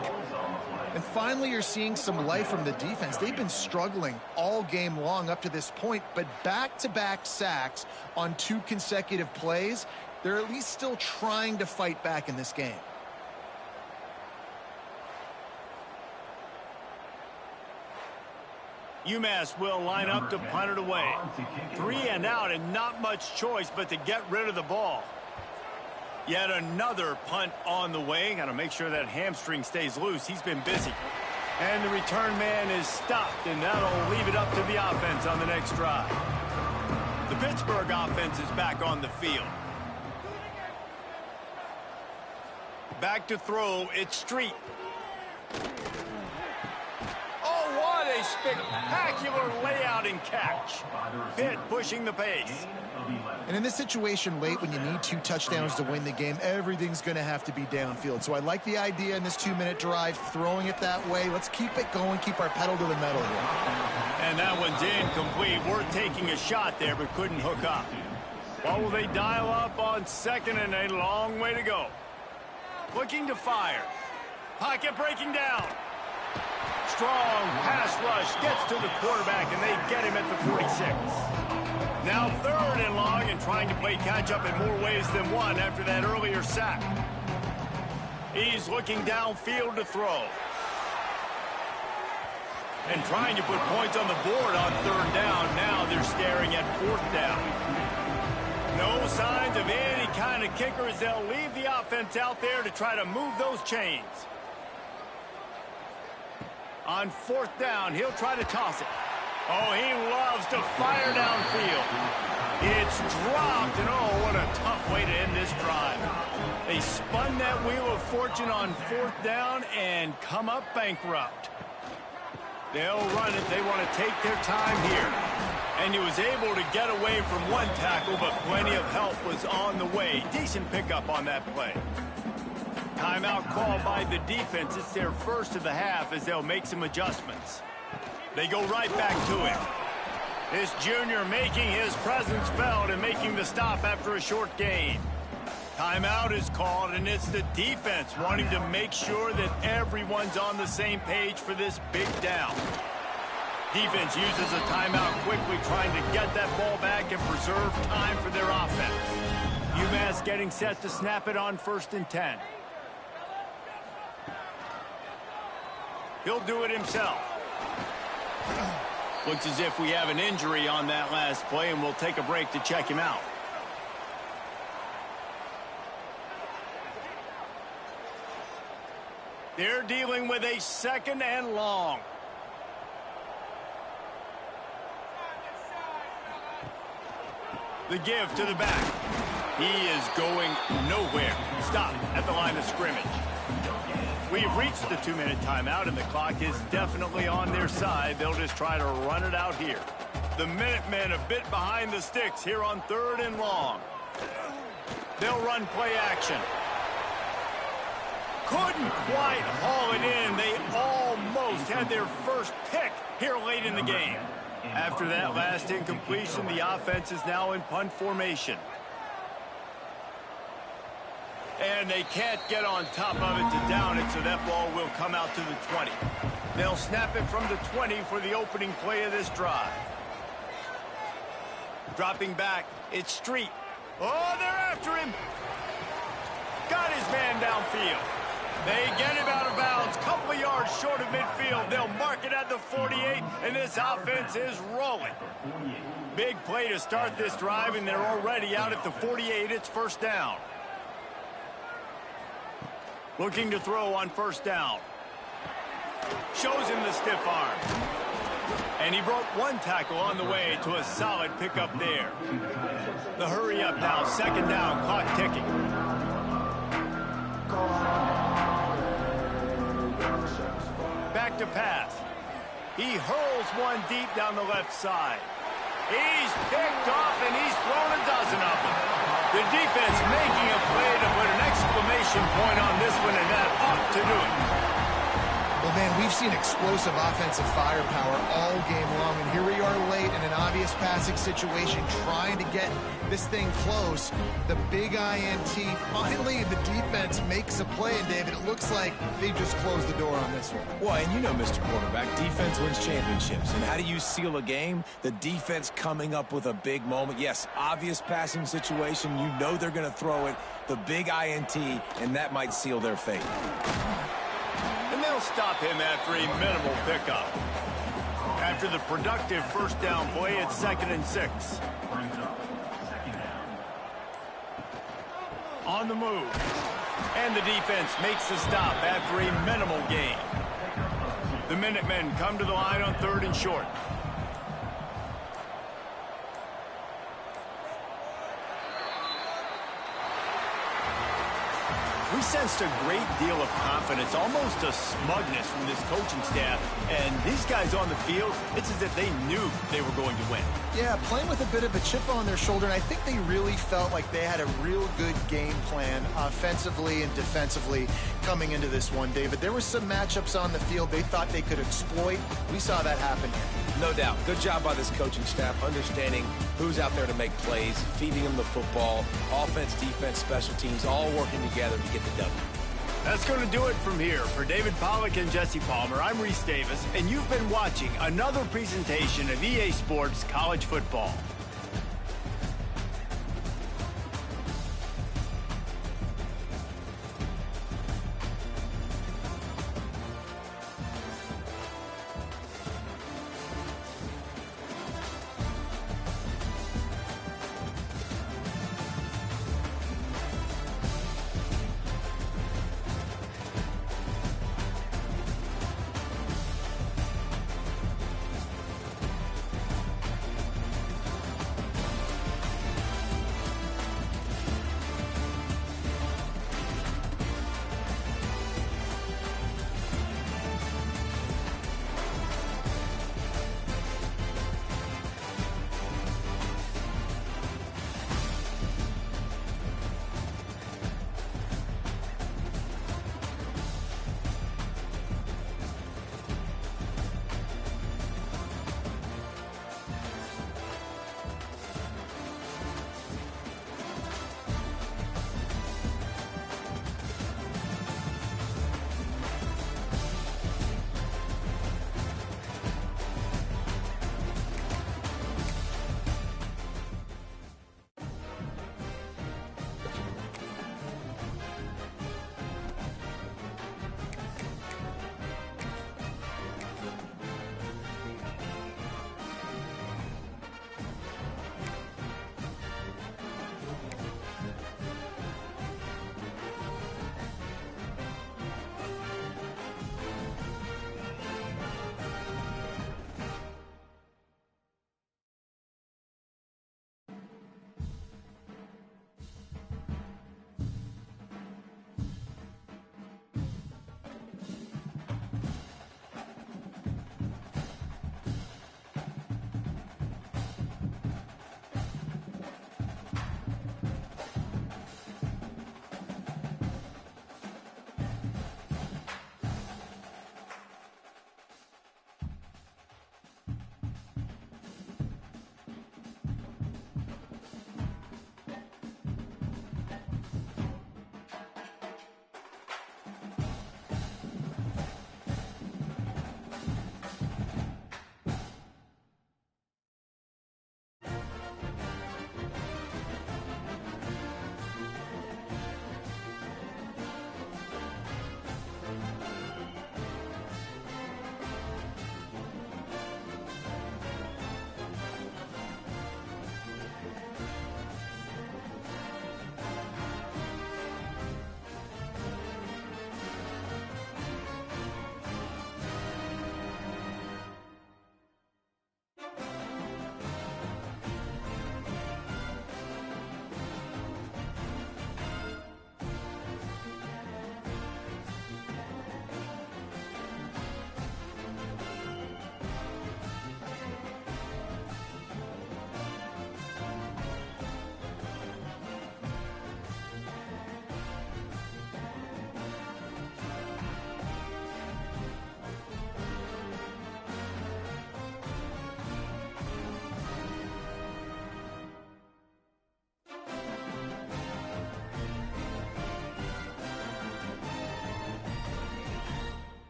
And finally, you're seeing some life from the defense. They've been struggling all game long up to this point, but back-to-back sacks on 2 consecutive plays, they're at least still trying to fight back in this game. UMass will line up to punt it away. 3 and out and not much choice but to get rid of the ball. Yet another punt on the way. Got to make sure that hamstring stays loose. He's been busy. And the return man is stopped, and that'll leave it up to the offense on the next drive. The Pittsburgh offense is back on the field. Back to throw. It's Street. Oh, what a spectacular layout and catch. Pitt pushing the pace. And in this situation late, when you need 2 touchdowns to win the game, everything's going to have to be downfield. So I like the idea in this 2-minute drive, throwing it that way. Let's keep it going, keep our pedal to the metal here. And that one's incomplete. We're taking a shot there, but couldn't hook up. What will they dial up on second and a long way to go? Looking to fire. Pocket breaking down. Strong pass rush gets to the quarterback, and they get him at the 46. Now third and long and trying to play catch-up in more ways than one after that earlier sack. He's looking downfield to throw. And trying to put points on the board on third down. Now they're staring at fourth down. No signs of any kind of kickers. They'll leave the offense out there to try to move those chains. On fourth down, he'll try to toss it. Oh, he loves to fire downfield. It's dropped, and oh, what a tough way to end this drive. They spun that wheel of fortune on fourth down and come up bankrupt. They'll run it. They want to take their time here. And he was able to get away from one tackle, but plenty of help was on the way. Decent pickup on that play. Timeout called by the defense. It's their first of the half as they'll make some adjustments. They go right back to him. This junior making his presence felt and making the stop after a short gain. Timeout is called, and it's the defense wanting to make sure that everyone's on the same page for this big down. Defense uses a timeout quickly, trying to get that ball back and preserve time for their offense. UMass getting set to snap it on 1st and 10. He'll do it himself. Looks as if we have an injury on that last play, and we'll take a break to check him out. They're dealing with a 2nd and long. The give to the back. He is going nowhere. Stop at the line of scrimmage. We've reached the 2-minute timeout, and the clock is definitely on their side. They'll just try to run it out here. The Minutemen a bit behind the sticks here on 3rd and long. They'll run play action. Couldn't quite haul it in. They almost had their first pick here late in the game. After that last incompletion, the offense is now in punt formation. And they can't get on top of it to down it, so that ball will come out to the 20. They'll snap it from the 20 for the opening play of this drive. Dropping back, it's Street. Oh, they're after him. Got his man downfield. They get him out of bounds. Couple couple yards short of midfield. They'll mark it at the 48, and this offense is rolling. Big play to start this drive, and they're already out at the 48. It's first down. Looking to throw on first down. Shows him the stiff arm. And he broke one tackle on the way to a solid pickup there. The hurry up now, second down, clock ticking. Back to pass. He hurls one deep down the left side. He's picked off and he's thrown a dozen of them. The defense making a play to put an exclamation point on this one, and that ought to do it. Well, man, we've seen explosive offensive firepower all game long, and here we are late in an obvious passing situation trying to get this thing close. The big INT, finally the defense makes a play, and David, it looks like they just closed the door on this one. Well, and you know, Mr. Quarterback, defense wins championships. And how do you seal a game? The defense coming up with a big moment. Yes, obvious passing situation. You know they're going to throw it. The big INT, and that might seal their fate. And they'll stop him after a minimal pickup. After the productive first down play, it's 2nd and 6. On the move. And the defense makes the stop after a minimal gain. The Minutemen come to the line on 3rd and short. We sensed a great deal of confidence, almost a smugness from this coaching staff. And these guys on the field, it's as if they knew they were going to win. Yeah, playing with a bit of a chip on their shoulder, and I think they really felt like they had a real good game plan offensively and defensively coming into this one, David. There were some matchups on the field they thought they could exploit. We saw that happen here. No doubt. Good job by this coaching staff, understanding who's out there to make plays, feeding them the football, offense, defense, special teams, all working together to get the W. That's going to do it from here. For David Pollack and Jesse Palmer, I'm Reese Davis, and you've been watching another presentation of EA Sports College Football.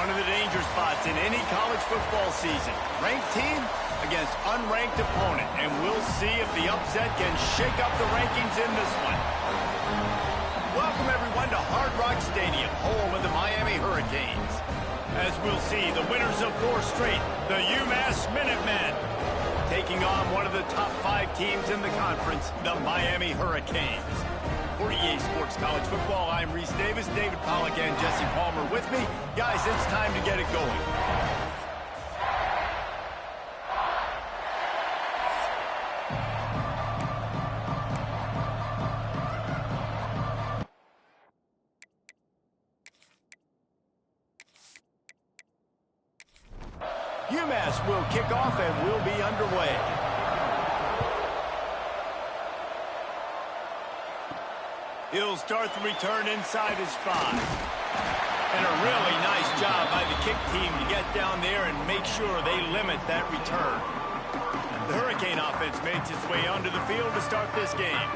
One of the danger spots in any college football season. Ranked team against unranked opponent. And we'll see if the upset can shake up the rankings in this one. Welcome, everyone, to Hard Rock Stadium, home of the Miami Hurricanes. As we'll see, the winners of 4 straight, the UMass Minutemen, taking on one of the top 5 teams in the conference, the Miami Hurricanes. For EA Sports College Football, I'm Reese Davis, David Pollack, and Jesse Palmer with me. Guys, it's time to get it going. UMass will kick off and will be underway. He'll start the return inside his 5. And a really nice job by the kick team to get down there and make sure they limit that return. The Hurricane offense makes its way onto the field to start this game.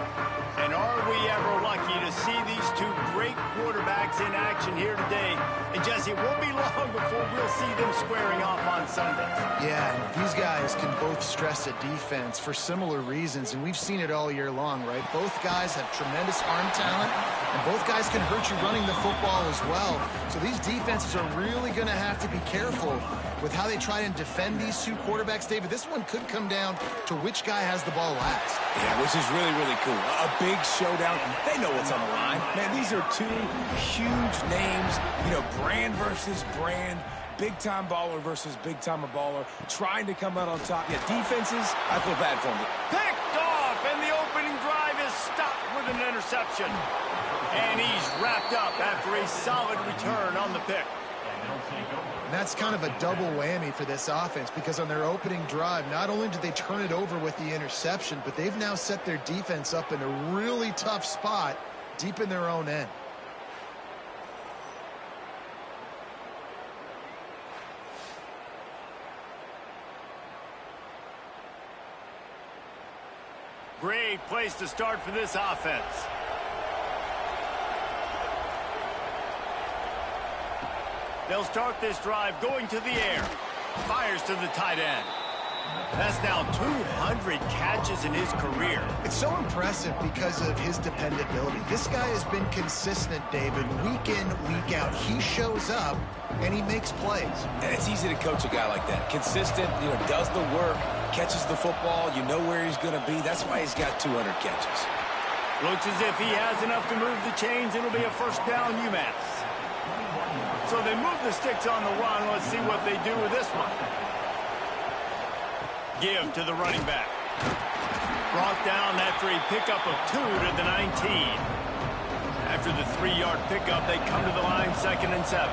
And are we ever lucky to see these 2 great quarterbacks in action here today? And Jesse, it won't be long before we'll see them squaring off on Sunday. Yeah, these guys can both stress a defense for similar reasons, and we've seen it all year long, right? Both guys have tremendous arm talent, and both guys can hurt you running the football as well. So these defenses are really going to have to be careful with how they try and defend these 2 quarterbacks. David, this one could come down to which guy has the ball last. Yeah, which is really, really cool. A big showdown. They know what's on the line. Man, these are 2 huge names. You know, brand versus brand. Big-time baller versus big-timer baller. Trying to come out on top. Yeah, defenses, I feel bad for them. Picked off, and the opening drive is stopped with an interception. And he's wrapped up after a solid return on the pick. And that's kind of a double whammy for this offense, because on their opening drive, not only did they turn it over with the interception, but they've now set their defense up in a really tough spot deep in their own end. Great place to start for this offense. They'll start this drive going to the air. Fires to the tight end. That's now 200 catches in his career. It's so impressive because of his dependability. This guy has been consistent, David, week in, week out. He shows up, and he makes plays. And it's easy to coach a guy like that. Consistent, you know, does the work, catches the football, you know where he's going to be. That's why he's got 200 catches. Looks as if he has enough to move the chains. It'll be a first down, UMass. So they move the sticks on the run. Let's see what they do with this one. Give to the running back. Brought down after a pickup of 2 to the 19. After the 3-yard pickup, they come to the line 2nd and 7.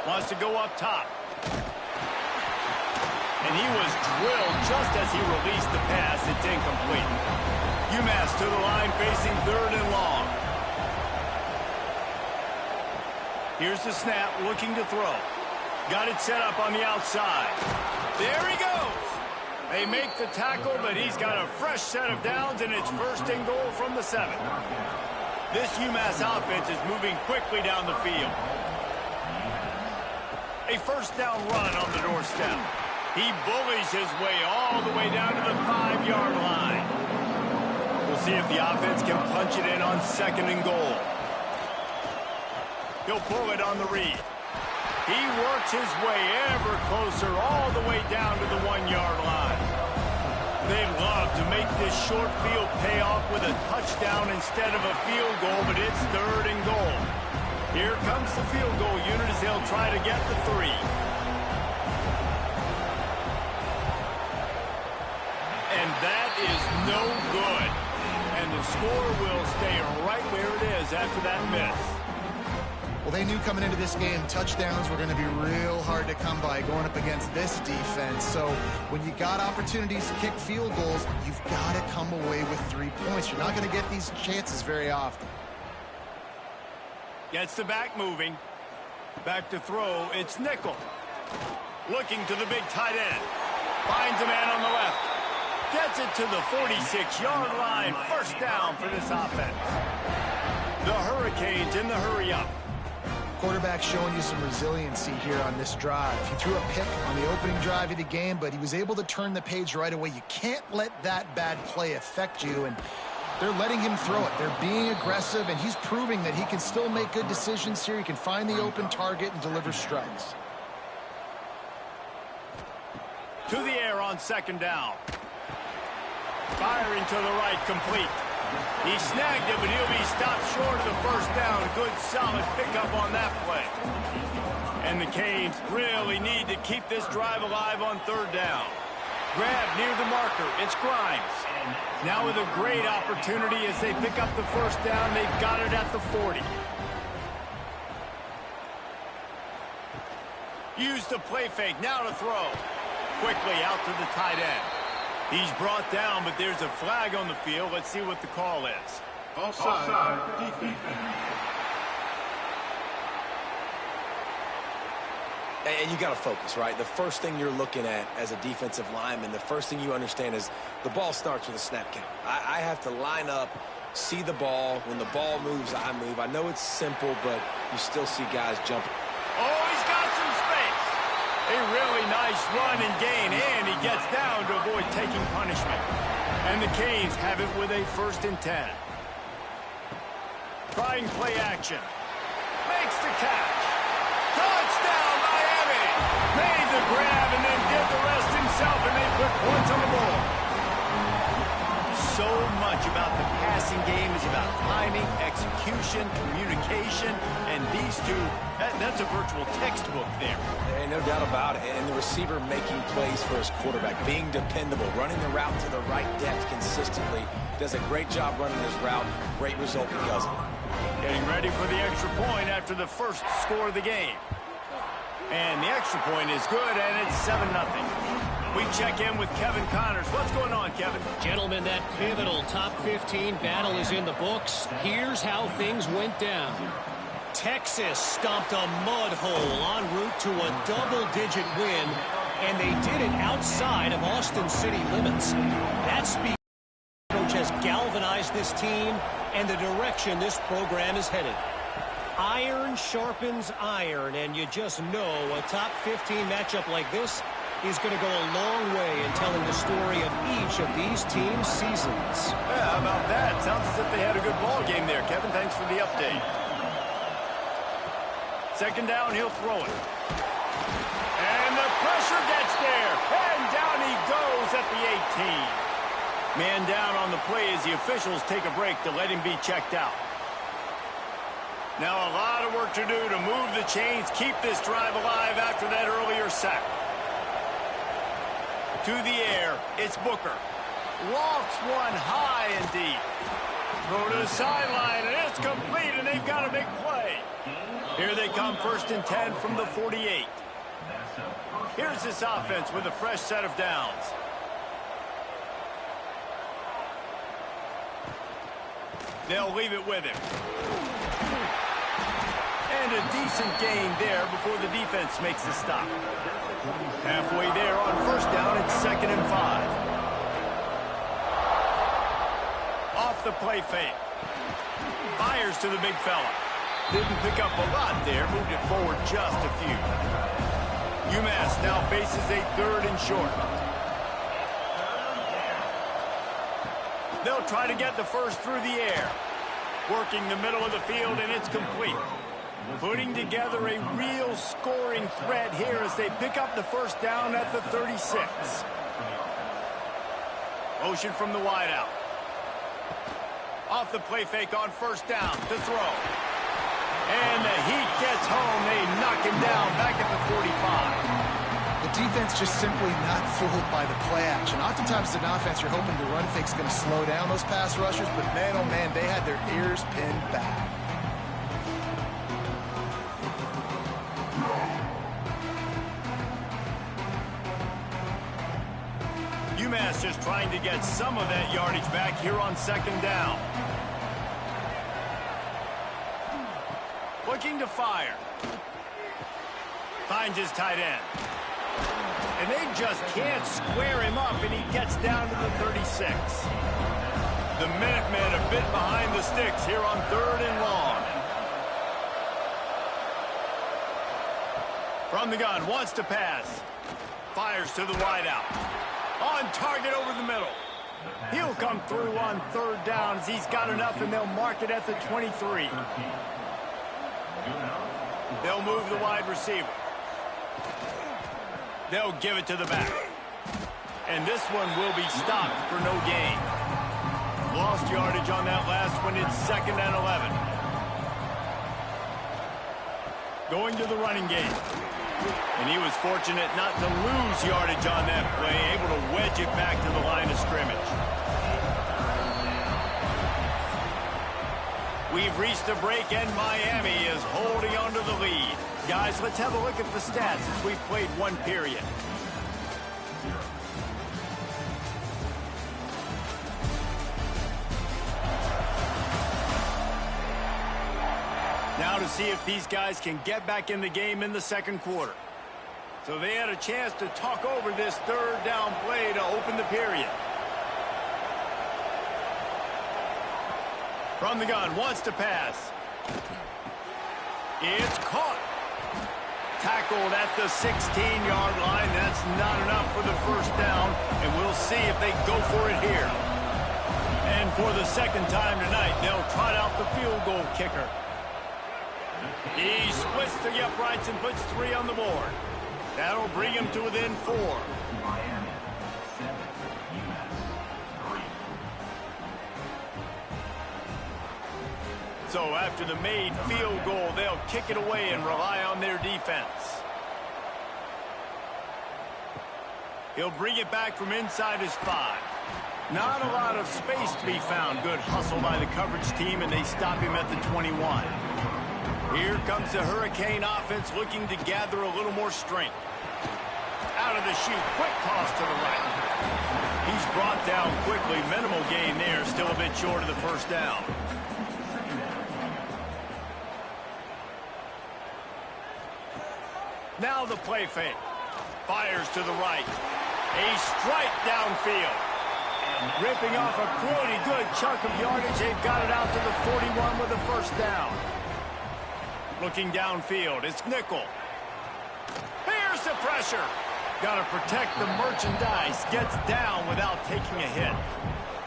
Wants to go up top. And he was drilled just as he released the pass. It's incomplete. UMass to the line facing 3rd and long. Here's the snap, looking to throw. Got it set up on the outside. There he goes. They make the tackle, but he's got a fresh set of downs, and it's 1st and goal from the 7. This UMass offense is moving quickly down the field. A first down run on the doorstep. He bullies his way all the way down to the 5-yard line. We'll see if the offense can punch it in on 2nd and goal. He'll pull it on the read. He works his way ever closer all the way down to the 1-yard line. They love to make this short field pay off with a touchdown instead of a field goal, but it's 3rd and goal. Here comes the field goal unit as they'll try to get the 3. And that is no good. And the score will stay right where it is after that miss. Well, they knew coming into this game, touchdowns were going to be real hard to come by going up against this defense. So when you got opportunities to kick field goals, you've got to come away with 3 points. You're not going to get these chances very often. Gets the back moving. Back to throw. It's Nickel. Looking to the big tight end. Finds a man on the left. Gets it to the 46-yard line. First down for this offense. The Hurricanes in the hurry-up. Quarterback showing you some resiliency here on this drive. He threw a pick on the opening drive of the game, but he was able to turn the page right away. You can't let that bad play affect you, and they're letting him throw it. They're being aggressive, and he's proving that he can still make good decisions here. He can find the open target and deliver strikes. To the air on second down. Firing to the right, complete. He snagged it, but he'll be stopped short of the first down. Good, solid pickup on that play. And the Canes really need to keep this drive alive on third down. Grab near the marker. It's Grimes. Now with a great opportunity as they pick up the first down. They've got it at the 40. Use the play fake. Now to throw. Quickly out to the tight end. He's brought down, but there's a flag on the field. Let's see what the call is. Offside. Defense. And you got to focus, right? The first thing you're looking at as a defensive lineman, the first thing you understand is the ball starts with a snap count. I have to line up, see the ball. When the ball moves, I move. I know it's simple, but you still see guys jumping. Oh, he's got some space. A really nice run and gain, and he gets down to avoid taking punishment. And the Canes have it with a 1st and 10. Trying play action. Makes the catch. Touchdown, Miami! Made the grab and then did the rest himself, and they put points on the board. So much about the passing game is about timing, execution, communication, and these two, that's a virtual textbook there. Hey, no doubt about it. And the receiver making plays for his quarterback, being dependable, running the route to the right depth consistently. Does a great job running his route. Great result because of it. Getting ready for the extra point after the first score of the game. And the extra point is good, and it's 7-0. We check in with Kevin Connors. What's going on, Kevin? Gentlemen, that pivotal top 15 battle is in the books. Here's how things went down. Texas stomped a mud hole en route to a double-digit win, and they did it outside of Austin city limits. That speed coach has galvanized this team and the direction this program is headed. Iron sharpens iron, and you just know a top 15 matchup like this is going to go a long way in telling the story of each of these teams' seasons. Yeah, how about that? Sounds as if they had a good ball game there, Kevin. Thanks for the update. Second down, he'll throw it. And the pressure gets there. And down he goes at the 18. Man down on the play as the officials take a break to let him be checked out. Now a lot of work to do to move the chains, keep this drive alive after that earlier sack. To the air, it's Booker. Lofts one high and deep. Throw to the sideline, and it's complete, and they've got a big play. Here they come, 1st and 10 from the 48. Here's this offense with a fresh set of downs. They'll leave it with him. And a decent gain there before the defense makes the stop. Halfway there on 1st down, it's 2nd and 5. Off the play fake. Fires to the big fella. Didn't pick up a lot there, moved it forward just a few. UMass now faces a 3rd and short. They'll try to get the first through the air. Working the middle of the field, and it's complete. Putting together a real scoring threat here as they pick up the 1st down at the 36. Motion from the wideout. Off the play fake on 1st down to throw. And the heat gets home. They knock him down back at the 45. The defense just simply not fooled by the play action. Oftentimes in offense, you're hoping the run fake's going to slow down those pass rushers, but man, oh man, they had their ears pinned back. UMass just trying to get some of that yardage back here on 2nd down. Looking to fire. Finds his tight end. And they just can't square him up, and he gets down to the 36. The Minutemen a bit behind the sticks here on 3rd and long. From the gun, wants to pass. Fires to the wideout. On target over the middle. He'll come through on 3rd down as he's got enough, and they'll mark it at the 23. They'll move the wide receiver. They'll give it to the back. And this one will be stopped for no gain. Lost yardage on that last one. It's 2nd and 11. Going to the running game. And he was fortunate not to lose yardage on that play, able to wedge it back to the line of scrimmage. We've reached a break, and Miami is holding on to the lead. Guys, let's have a look at the stats as we've played one period. Now to see if these guys can get back in the game in the 2nd quarter. So they had a chance to talk over this 3rd down play to open the period. From the gun, wants to pass. It's caught. Tackled at the 16-yard line. That's not enough for the 1st down, and we'll see if they go for it here. And for the 2nd time tonight, they'll trot out the field goal kicker. He splits the uprights and puts 3 on the board. That'll bring him to within 4. Miami 7, UMass 3. So after the made field goal, they'll kick it away and rely on their defense. He'll bring it back from inside his 5. Not a lot of space to be found. Good hustle by the coverage team, and they stop him at the 21. Here comes the Hurricane offense looking to gather a little more strength. Out of the chute, quick toss to the right. He's brought down quickly. Minimal gain there, still a bit short of the 1st down. Now the play fake. Fires to the right. A strike downfield. Ripping off a pretty good chunk of yardage. They've got it out to the 41 with the 1st down. Looking downfield, it's Nickel. Here's the pressure. Got to protect the merchandise. Gets down without taking a hit.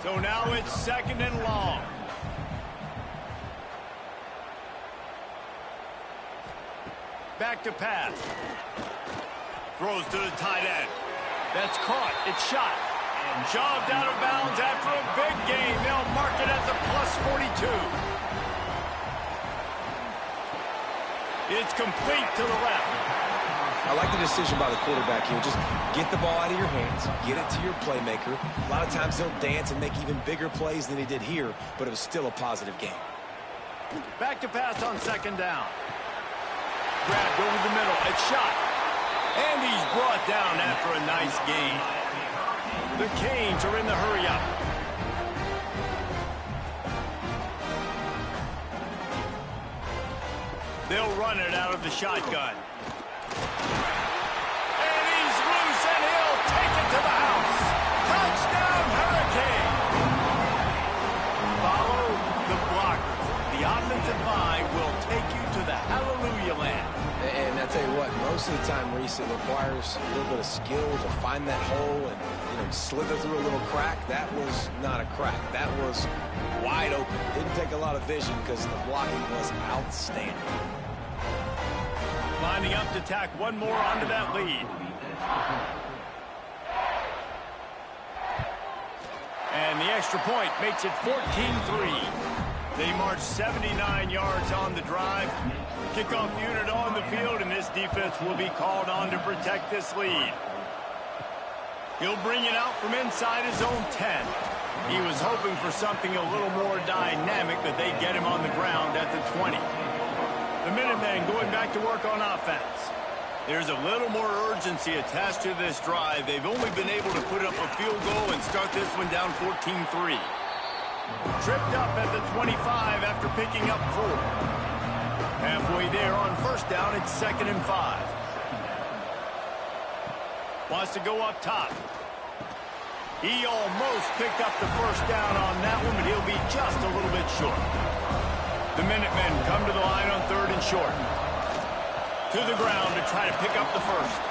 So now it's 2nd and long. Back to pass. Throws to the tight end. That's caught. It's shot. Shoved out of bounds after a big gain. They'll mark it at the +42. It's complete to the left. I like the decision by the quarterback here. Just get the ball out of your hands, get it to your playmaker. A lot of times he'll dance and make even bigger plays than he did here, but it was still a positive game. Back to pass on 2nd down. Grabbed over the middle. It's shot. And he's brought down after a nice gain. The Canes are in the hurry-up. They'll run it out of the shotgun. And he's loose, and he'll take it to the house. Touchdown, Hurricane! Follow the blockers. The offensive line will take you to the Hallelujah land. And I tell you what, most of the time, Reese, it requires a little bit of skill to find that hole and slither through a little crack. That was not a crack. That was wide open. Didn't take a lot of vision because the blocking was outstanding. Lining up to tack one more onto that lead. And the extra point makes it 14-3. They march 79 yards on the drive. Kickoff unit on the field, and this defense will be called on to protect this lead. He'll bring it out from inside his own 10. He was hoping for something a little more dynamic, but they get him on the ground at the 20. The Minutemen going back to work on offense. There's a little more urgency attached to this drive. They've only been able to put up a field goal and start this one down 14-3. Tripped up at the 25 after picking up 4. Halfway there on 1st down, it's 2nd and 5. Wants to go up top. He almost picked up the first down on that one, but he'll be just a little bit short. The Minutemen come to the line on 3rd and short. To the ground to try to pick up the first.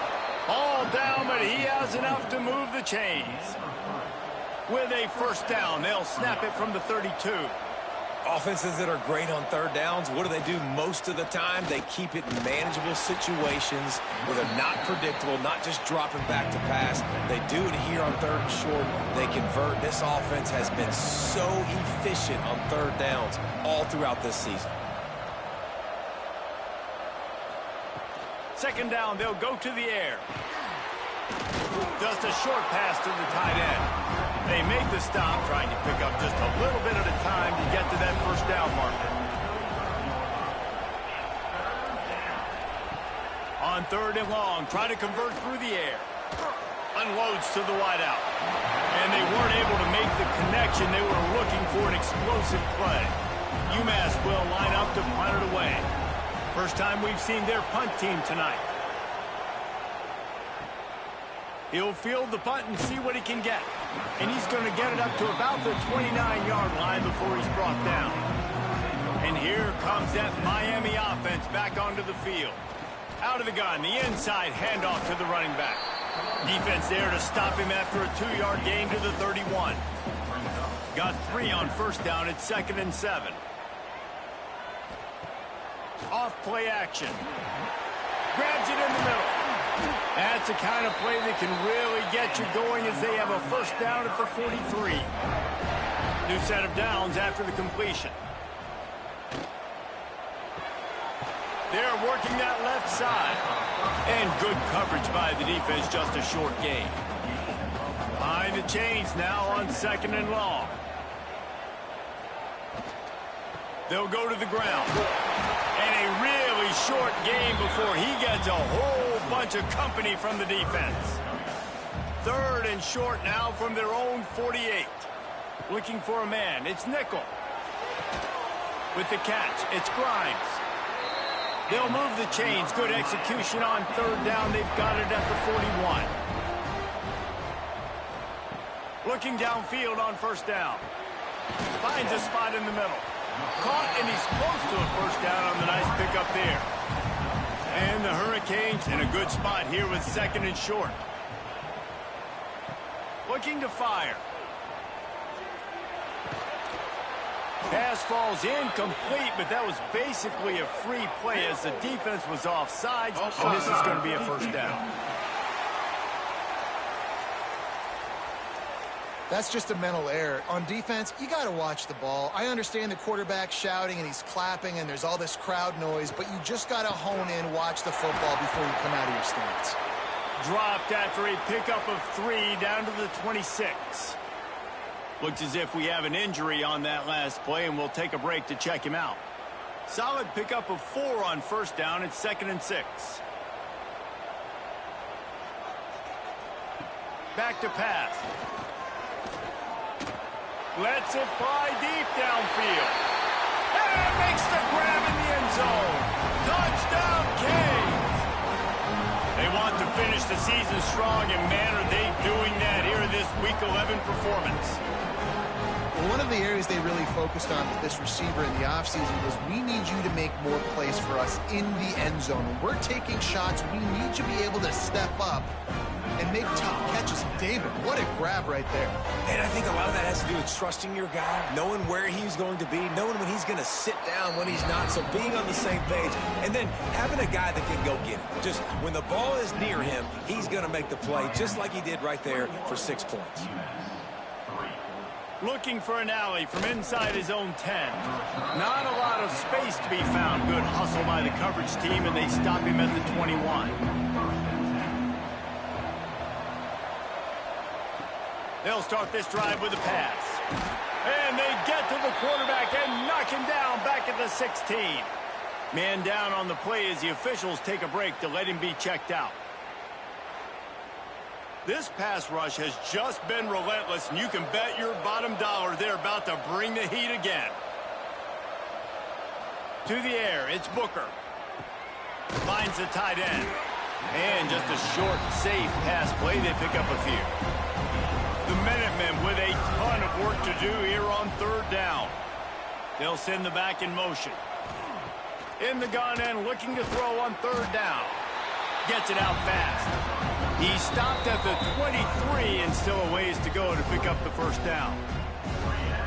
All down, but he has enough to move the chains. With a first down, they'll snap it from the 32. Offenses that are great on 3rd downs, what do? Most of the time, they keep it in manageable situations where they're not predictable, not just dropping back to pass. They do it here on 3rd and short. They convert. This offense has been so efficient on 3rd downs all throughout this season. 2nd down, they'll go to the air. Just a short pass to the tight end. They make the stop, trying to pick up just a little bit at a time to get to that first down marker. On 3rd and long, try to convert through the air. Unloads to the wideout. And they weren't able to make the connection. They were looking for an explosive play. UMass will line up to punt it away. First time we've seen their punt team tonight. He'll field the punt and see what he can get. And he's going to get it up to about the 29-yard line before he's brought down. And here comes that Miami offense back onto the field. Out of the gun, the inside handoff to the running back. Defense there to stop him after a 2-yard gain to the 31. Got 3 on first down at 2nd and 7. Off play action. Grabs it in the middle. That's the kind of play that can really get you going as they have a first down at the 43. New set of downs after the completion. They're working that left side. And good coverage by the defense, just a short gain. Behind the chains now on 2nd and long. They'll go to the ground. And a really short game before he gets a whole bunch of company from the defense. 3rd and short now from their own 48. Looking for a man. It's Nickel. With the catch, it's Grimes. They'll move the chains. Good execution on 3rd down. They've got it at the 41. Looking downfield on first down. Finds a spot in the middle. Caught, and he's close to a first down on the nice pickup there. And the Hurricanes in a good spot here with 2nd and short. Looking to fire. Pass falls incomplete, but that was basically a free play as the defense was offside, and this is going to be a first down. That's just a mental error. On defense, you got to watch the ball. I understand the quarterback shouting and he's clapping and there's all this crowd noise, but you just got to hone in, watch the football before you come out of your stance. Dropped after a pickup of 3 down to the 26. Looks as if we have an injury on that last play, and we'll take a break to check him out. Solid pickup of 4 on first down at 2nd and 6. Back to pass. Lets it fly deep downfield. And makes the grab in the end zone. Touchdown, Canes! They want to finish the season strong, and man, are they doing that here in this Week 11 performance. Well, one of the areas they really focused on with this receiver in the offseason was we need you to make more plays for us in the end zone. When we're taking shots, we need you to be able to step up and make tough catches. David, what a grab right there. And I think a lot of that has to do with trusting your guy, knowing where he's going to be, knowing when he's going to sit down, when he's not, so being on the same page, and then having a guy that can go get it. Just when the ball is near him, he's going to make the play, just like he did right there for 6 points. Looking for an alley from inside his own 10. Not a lot of space to be found. Good hustle by the coverage team, and they stop him at the 21. They'll start this drive with a pass. And they get to the quarterback and knock him down back at the 16. Man down on the play as the officials take a break to let him be checked out. This pass rush has just been relentless, and you can bet your bottom dollar they're about to bring the heat again. To the air, it's Booker. Finds the tight end. And just a short, safe pass play. They pick up a few. The Minutemen with a ton of work to do here on third down. They'll send the back in motion. In the gun and looking to throw on third down. Gets it out fast. He stopped at the 23 and still a ways to go to pick up the first down.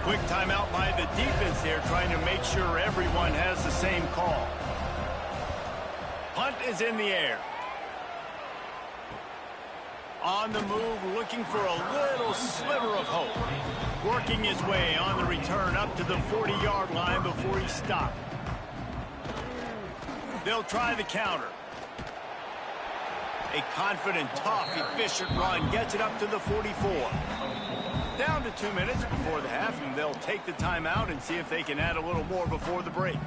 Quick timeout by the defense there, trying to make sure everyone has the same call. Punt is in the air. On the move, looking for a little sliver of hope. Working his way on the return up to the 40-yard line before he stopped. They'll try the counter. A confident, tough, efficient run gets it up to the 44. Down to 2 minutes before the half, and they'll take the timeout and see if they can add a little more before the break.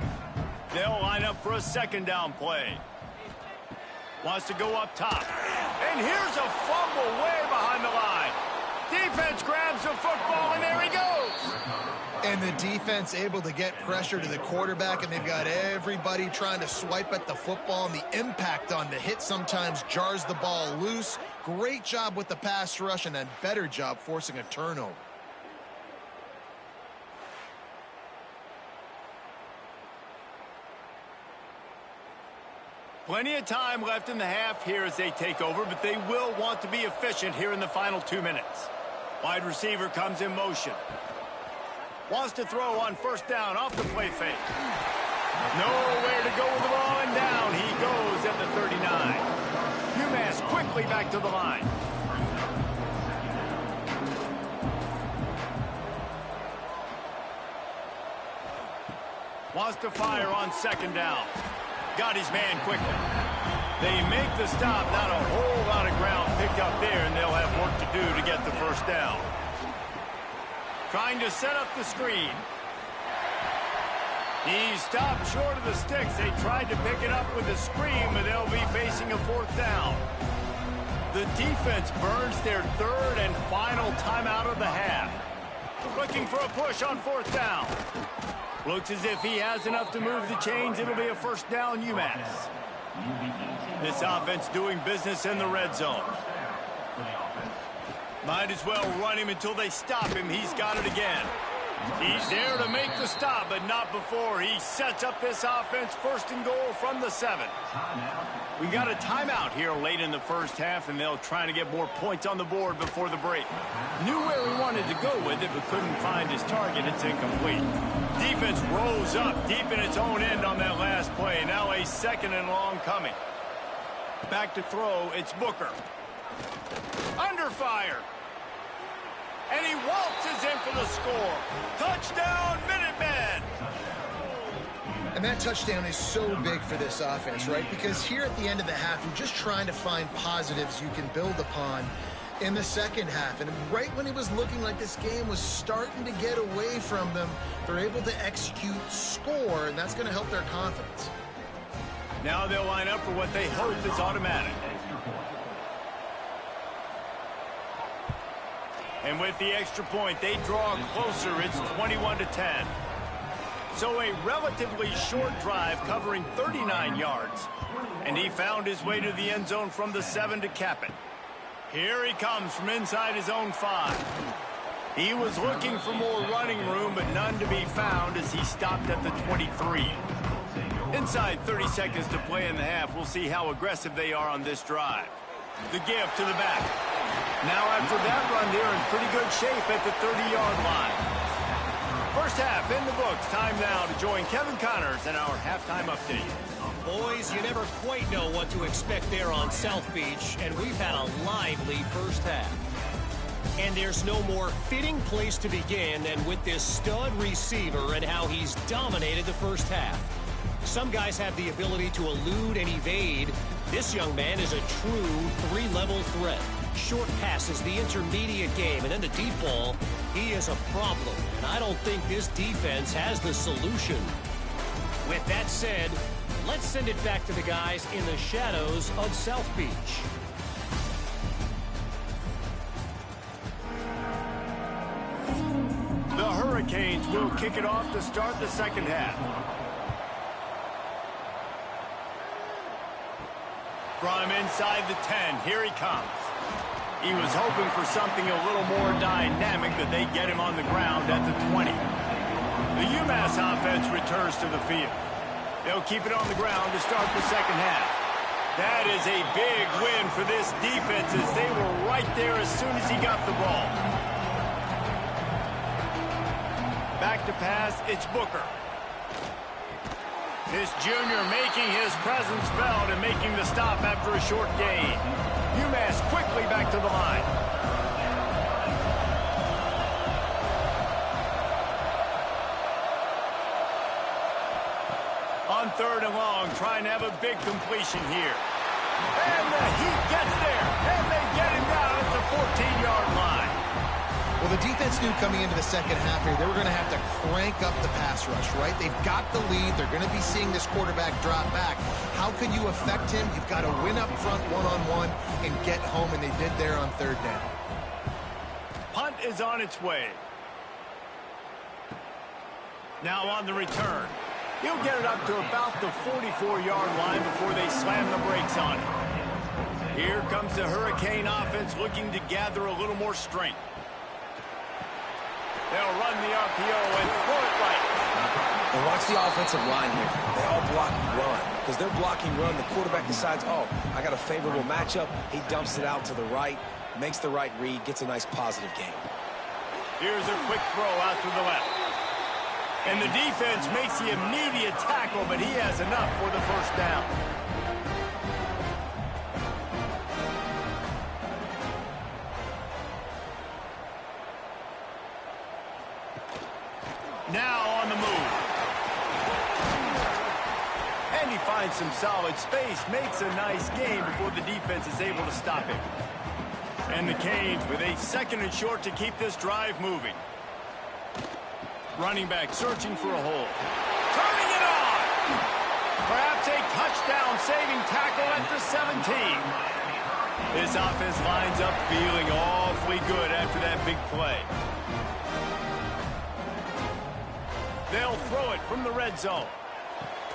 They'll line up for a second down play. Wants to go up top. And here's a fumble way behind the line. Defense grabs the football, and there he goes. And the defense able to get pressure to the quarterback, and they've got everybody trying to swipe at the football, and the impact on the hit sometimes jars the ball loose. Great job with the pass rush, and a better job forcing a turnover. Plenty of time left in the half here as they take over, but they will want to be efficient here in the final 2 minutes. Wide receiver comes in motion. Wants to throw on first down off the play fake. Nowhere to go with the ball, and down he goes at the 39. UMass quickly back to the line. Wants to fire on second down. Got his man quickly. They make the stop, not a whole lot of ground picked up there, and they'll have work to do to get the first down. Trying to set up the screen. He stopped short of the sticks. They tried to pick it up with a screen, but they'll be facing a fourth down. The defense burns their third and final timeout of the half. Looking for a push on fourth down. Looks as if he has enough to move the chains. It'll be a first down UMass. This offense doing business in the red zone. Might as well run him until they stop him. He's got it again. He's there to make the stop, but not before. He sets up this offense first and goal from the 7. We got a timeout here late in the first half, and they'll try to get more points on the board before the break. Knew where he wanted to go with it, but couldn't find his target. It's incomplete. Defense rose up deep in its own end on that last play. Now a second and long coming. Back to throw, it's Booker. Under fire. And he waltzes in for the score. Touchdown, Minutemen! And that touchdown is so big for this offense, right? Because here at the end of the half, you're just trying to find positives you can build upon in the second half. And right when it was looking like this game was starting to get away from them, they're able to execute, score, and that's going to help their confidence. Now they'll line up for what they hope is automatic. And with the extra point, they draw closer. It's 21-10. So a relatively short drive covering 39 yards. And he found his way to the end zone from the 7 to cap it. Here he comes from inside his own 5. He was looking for more running room, but none to be found as he stopped at the 23. Inside 30 seconds to play in the half. We'll see how aggressive they are on this drive. The give to the back. Now after that run, they're in pretty good shape at the 30-yard line. First half in the books. Time now to join Kevin Connors in our halftime update. Boys, you never quite know what to expect there on South Beach, and we've had a lively first half. And there's no more fitting place to begin than with this stud receiver and how he's dominated the first half. Some guys have the ability to elude and evade. This young man is a true three-level threat. Short passes, the intermediate game, and then the deep ball. He is a problem, and I don't think this defense has the solution. With that said, let's send it back to the guys in the shadows of South Beach. The Hurricanes will kick it off to start the second half. From inside the 10, here he comes. He was hoping for something a little more dynamic, that they get him on the ground at the 20. The UMass offense returns to the field. They'll keep it on the ground to start the second half. That is a big win for this defense, as they were right there as soon as he got the ball. Back to pass, it's Booker. This junior making his presence felt and making the stop after a short gain. UMass quickly back to the line. On 3rd and long, trying to have a big completion here. And the Heat gets there, and they get him down at the 14-yard line. Well, the defense knew coming into the second half here, they were going to have to crank up the pass rush, right? They've got the lead. They're going to be seeing this quarterback drop back. How can you affect him? You've got to win up front one-on-one and get home, and they did there on 3rd down. Punt is on its way. Now on the return. He'll get it up to about the 44-yard line before they slam the brakes on him. Here comes the Hurricane offense looking to gather a little more strength. They'll run the RPO and throw it right. And watch the offensive line here. They all block run. Because they're blocking run, the quarterback decides, oh, I got a favorable matchup. He dumps it out to the right, makes the right read, gets a nice positive gain. Here's a quick throw out to the left. And the defense makes the immediate tackle, but he has enough for the first down. Now on the move. And he finds some solid space, makes a nice gain before the defense is able to stop him. And the Canes with a 2nd and short to keep this drive moving. Running back searching for a hole. Turning it on! Perhaps a touchdown-saving tackle at the 17. This offense lines up feeling awfully good after that big play. They'll throw it from the red zone.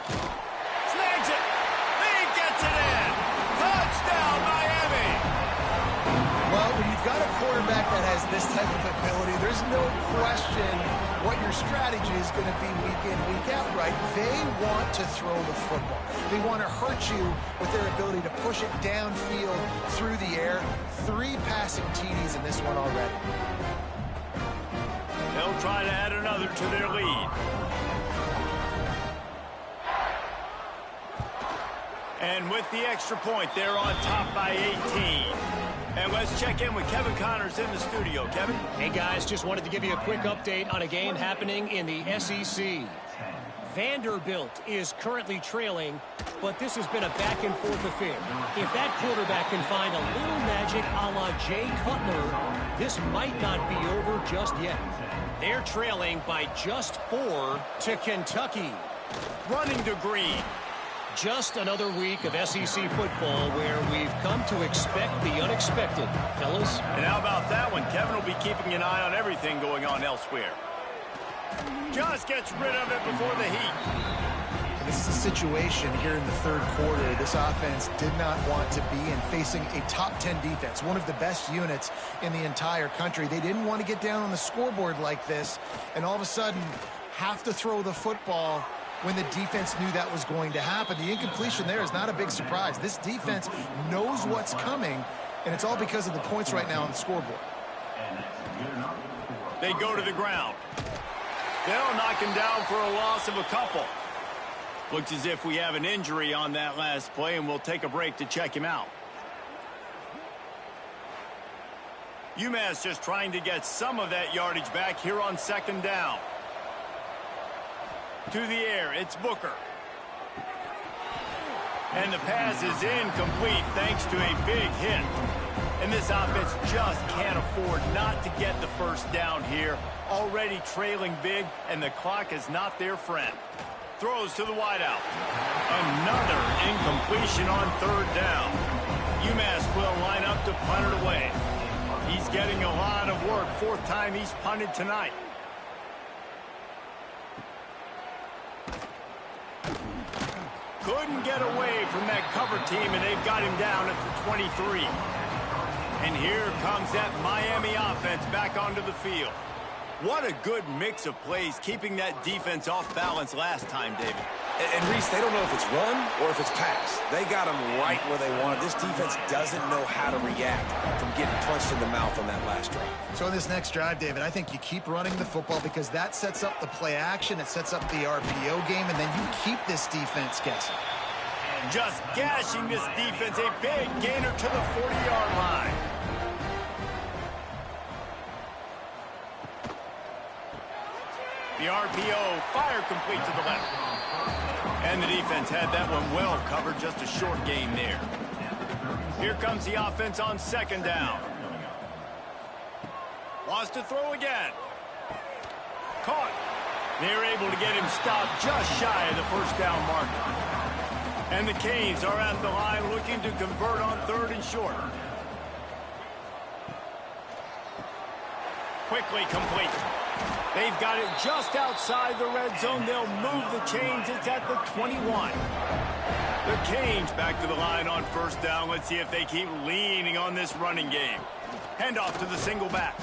Snags it! He gets it in! Touchdown, Miami! Well, when you've got a quarterback that has this type of ability, there's no question what your strategy is going to be week in, week out, right? They want to throw the football. They want to hurt you with their ability to push it downfield through the air. 3 passing TDs in this one already. They'll try to add another to their lead. And with the extra point, they're on top by 18. And let's check in with Kevin Connors in the studio. Kevin? Hey, guys, just wanted to give you a quick update on a game happening in the SEC. Vanderbilt is currently trailing, but this has been a back-and-forth affair. If that quarterback can find a little magic a la Jay Cutler, this might not be over just yet. They're trailing by just 4 to Kentucky. Running to Green. Just another week of SEC football where we've come to expect the unexpected, fellas. And how about that one? Kevin will be keeping an eye on everything going on elsewhere. Just gets rid of it before the Heat. And this is a situation here in the 3rd quarter. This offense did not want to be in facing a top 10 defense, one of the best units in the entire country. They didn't want to get down on the scoreboard like this, and all of a sudden have to throw the football when the defense knew that was going to happen. The incompletion there is not a big surprise. This defense knows what's coming, and it's all because of the points right now on the scoreboard. They go to the ground. They'll knock him down for a loss of a couple. Looks as if we have an injury on that last play, and we'll take a break to check him out. UMass just trying to get some of that yardage back here on 2nd down. To the air, it's Booker. And the pass is incomplete thanks to a big hit. And this offense just can't afford not to get the first down here. Already trailing big, and the clock is not their friend. Throws to the wideout. Another incompletion on 3rd down. UMass will line up to punt it away. He's getting a lot of work. 4th time he's punted tonight. Couldn't get away from that cover team, and they've got him down at the 23. And here comes that Miami offense back onto the field. What a good mix of plays, keeping that defense off balance last time, David. And Reese, they don't know if it's run or if it's pass. They got them right where they want it. This defense doesn't know how to react from getting punched in the mouth on that last drive. So in this next drive, David, I think you keep running the football because that sets up the play action, it sets up the RPO game, and then you keep this defense guessing. Just gashing this defense, a big gainer to the 40-yard line. The RPO, fire complete to the left. And the defense had that one well covered, just a short gain there. Here comes the offense on second down. Wants to throw again. Caught. They're able to get him stopped just shy of the first down marker. And the Canes are at the line looking to convert on third and short. Quickly complete. They've got it just outside the red zone. They'll move the chains. It's at the 21. The Canes back to the line on first down. Let's see if they keep leaning on this running game. Handoff to the single back.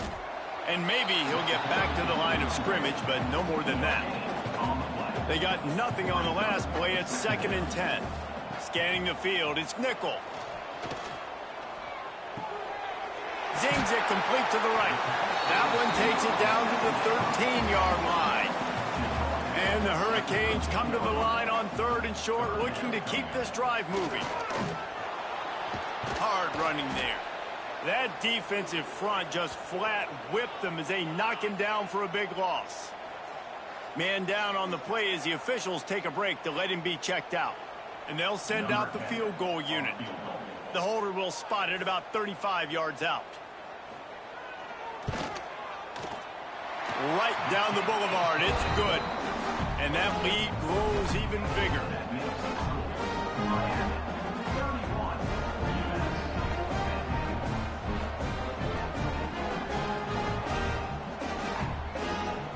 And maybe he'll get back to the line of scrimmage, but no more than that. They got nothing on the last play. It's 2nd and 10. Scanning the field, it's nickel. Zings it complete to the right. That one takes it down to the 13-yard line. And the Hurricanes come to the line on third and short, looking to keep this drive moving. Hard running there. That defensive front just flat whipped them as they knock him down for a big loss. Man down on the play as the officials take a break to let him be checked out. And they'll send out the field goal unit. The holder will spot it about 35 yards out. Right down the boulevard. It's good. And that lead grows even bigger.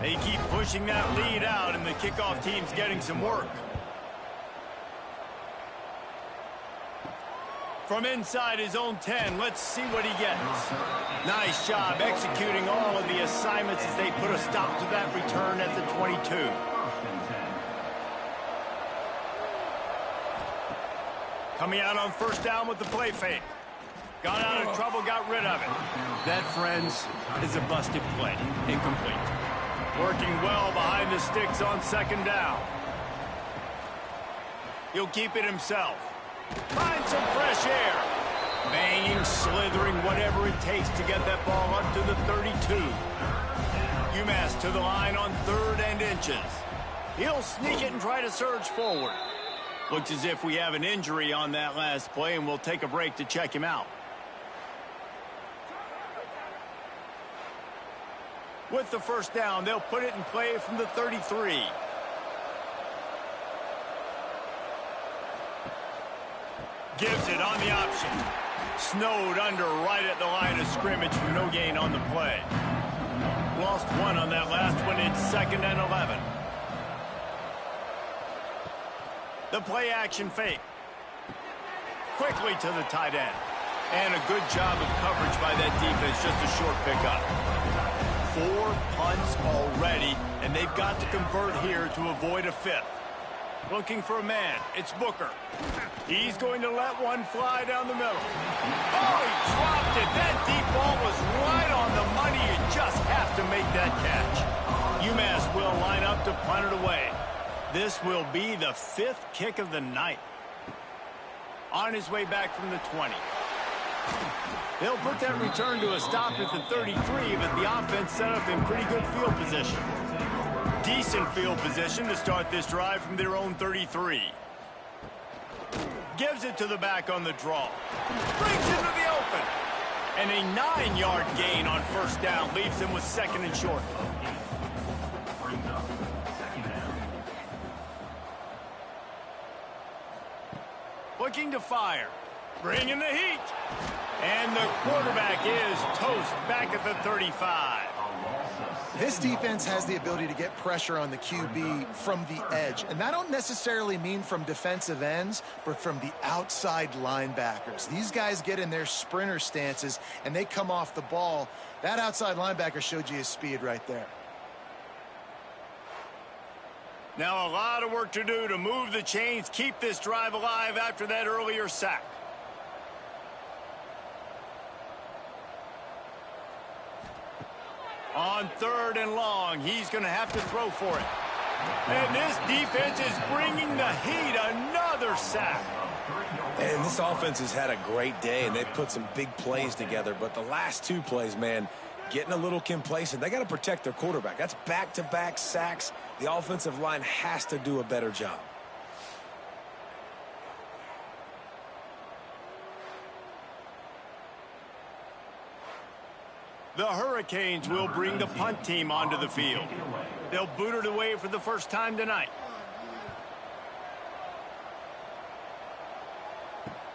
They keep pushing that lead out, and the kickoff team's getting some work. From inside his own 10, let's see what he gets. Nice job executing all of the assignments as they put a stop to that return at the 22. Coming out on first down with the play fake. Got out of trouble, got rid of it. That, friends, is a busted play. Incomplete. Working well behind the sticks on second down. He'll keep it himself. Find some fresh air. Banging, slithering, whatever it takes to get that ball up to the 32. UMass to the line on 3rd and inches. He'll sneak it and try to surge forward. Looks as if we have an injury on that last play, and we'll take a break to check him out. With the first down, they'll put it in play from the 33. Gives it on the option. Snowed under right at the line of scrimmage for no gain on the play. Lost one on that last one. It's 2nd and 11. The play action fake. Quickly to the tight end. And a good job of coverage by that defense. Just a short pickup. 4 punts already, and they've got to convert here to avoid a 5th. Looking for a man. It's Booker. He's going to let one fly down the middle. Oh, he dropped it. That deep ball was right on the money. You just have to make that catch. UMass will line up to punt it away. This will be the 5th kick of the night. On his way back from the 20. They'll put that return to a stop at the 33, but the offense set up in pretty good field position. Decent field position to start this drive from their own 33. Gives it to the back on the draw. Brings it to the open. And a 9-yard gain on first down leaves them with 2nd and short. Looking to fire. Bringing the heat. And the quarterback is toast back at the 35. This defense has the ability to get pressure on the QB from the edge. And that don't necessarily mean from defensive ends, but from the outside linebackers. These guys get in their sprinter stances, and they come off the ball. That outside linebacker showed you his speed right there. Now a lot of work to do to move the chains, keep this drive alive after that earlier sack. On 3rd and long, he's going to have to throw for it. And this defense is bringing the heat. Another sack. And this offense has had a great day, and they've put some big plays together. But the last 2 plays, man, getting a little complacent. They got to protect their quarterback. That's back-to-back sacks. The offensive line has to do a better job. The Hurricanes will bring the punt team onto the field. They'll boot it away for the first time tonight.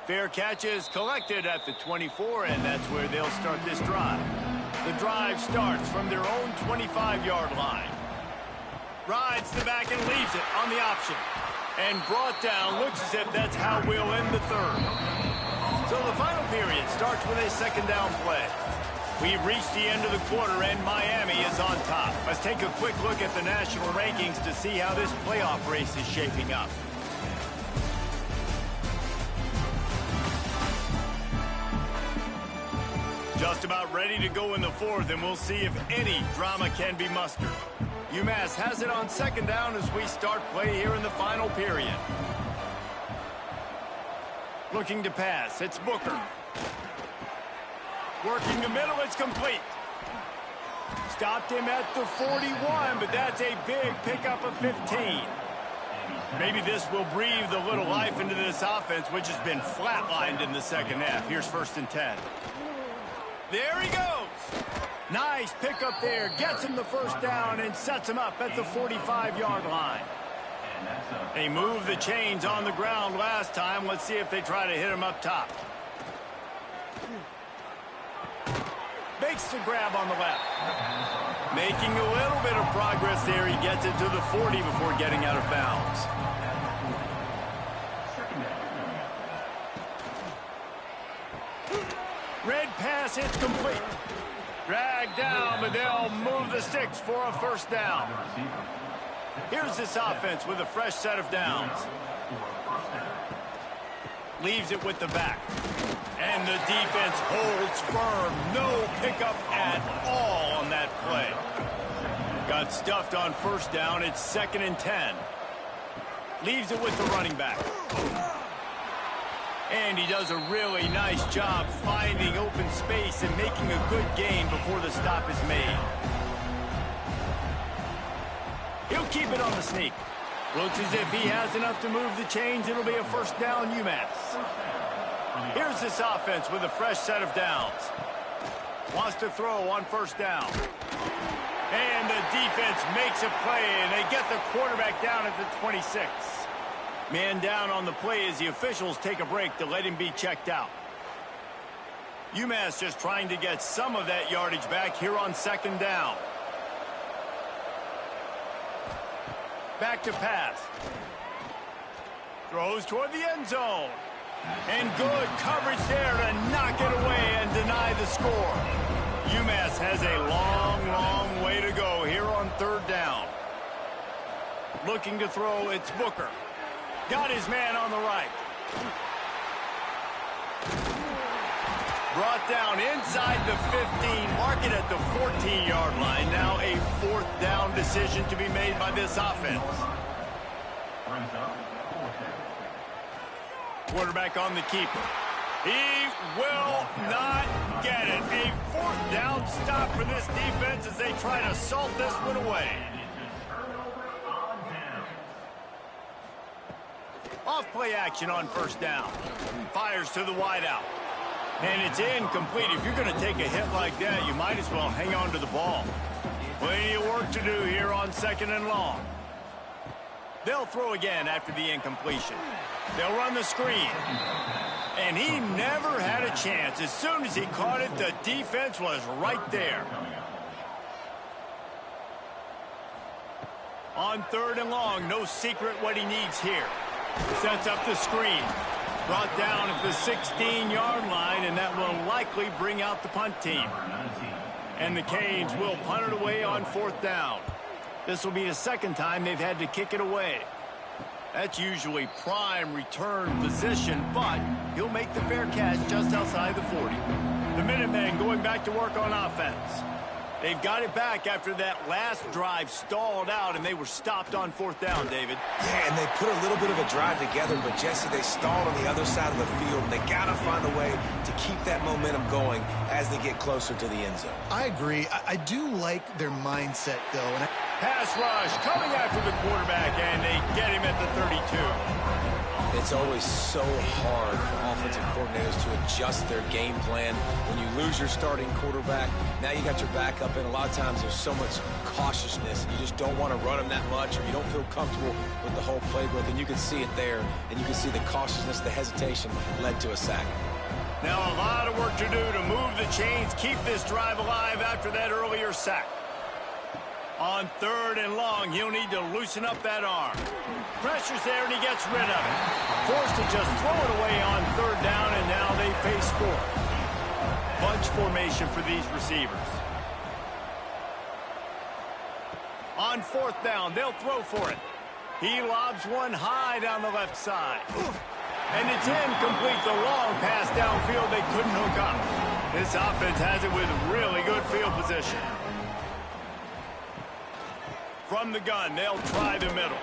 Fair catch is collected at the 24, and that's where they'll start this drive. The drive starts from their own 25-yard line. Rides the back and leaves it on the option. And brought down. Looks as if that's how we'll end the 3rd. So the final period starts with a 2nd down play. We've reached the end of the quarter, and Miami is on top. Let's take a quick look at the national rankings to see how this playoff race is shaping up. Just about ready to go in the 4th, and we'll see if any drama can be mustered. UMass has it on 2nd down as we start play here in the final period. Looking to pass, it's Booker. Working the middle, it's complete. Stopped him at the 41, but that's a big pickup of 15. Maybe this will breathe a little life into this offense, which has been flatlined in the 2nd half. Here's 1st and 10. There he goes. Nice pickup there. Gets him the 1st down and sets him up at the 45-yard line. They moved the chains on the ground last time. Let's see if they try to hit him up top. Makes the grab on the left. Making a little bit of progress there. He gets it to the 40 before getting out of bounds. Red pass, it's complete. Dragged down, but they'll move the sticks for a 1st down. Here's this offense with a fresh set of downs. Leaves it with the back. And the defense holds firm. No pickup at all on that play. Got stuffed on 1st down. It's 2nd and 10. Leaves it with the running back. And he does a really nice job finding open space and making a good gain before the stop is made. He'll keep it on the sneak. Looks as if he has enough to move the chains. It'll be a 1st down UMass. Here's this offense with a fresh set of downs. Wants to throw on 1st down. And the defense makes a play, and they get the quarterback down at the 26. Man down on the play as the officials take a break to let him be checked out. UMass just trying to get some of that yardage back here on 2nd down. Back to pass. Throws toward the end zone. And good coverage there to knock it away and deny the score. UMass has a long, long way to go here on 3rd down. Looking to throw, it's Booker. Got his man on the right. Brought down inside the 15, mark it at the 14-yard line. Now a 4th down decision to be made by this offense. Quarterback on the keeper. He will not get it. A 4th down stop for this defense as they try to salt this one away. Off play action on 1st down. Fires to the wideout. And it's incomplete. If you're going to take a hit like that, you might as well hang on to the ball. Plenty of work to do here on 2nd and long. They'll throw again after the incompletion. They'll run the screen. And he never had a chance. As soon as he caught it, the defense was right there. On 3rd and long, no secret what he needs here. Sets up the screen. Brought down at the 16-yard line, and that will likely bring out the punt team. And the Canes will punt it away on 4th down. This will be the second time they've had to kick it away. That's usually prime return position, but he'll make the fair catch just outside the 40. The Minutemen going back to work on offense. They've got it back after that last drive stalled out, and they were stopped on 4th down, David. Yeah, and they put a little bit of a drive together, but, Jesse, they stalled on the other side of the field, and they got to find a way to keep that momentum going as they get closer to the end zone. I agree. I do like their mindset, though. And Pass rush coming after the quarterback, and they get him at the 32. It's always so hard for offensive coordinators to adjust their game plan. When you lose your starting quarterback, now you got your backup in. A lot of times there's so much cautiousness, and you just don't want to run them that much, or you don't feel comfortable with the whole playbook, and you can see it there, and you can see the cautiousness, the hesitation led to a sack. Now a lot of work to do to move the chains, keep this drive alive after that earlier sack. On 3rd and long, he'll need to loosen up that arm. Pressure's there, and he gets rid of it. Forced to just throw it away on 3rd down, and now they face 4th. Bunch formation for these receivers. On 4th down, they'll throw for it. He lobs one high down the left side. And it's incomplete. The long pass downfield, they couldn't hook up. This offense has it with really good field position. From the gun, they'll try the middle.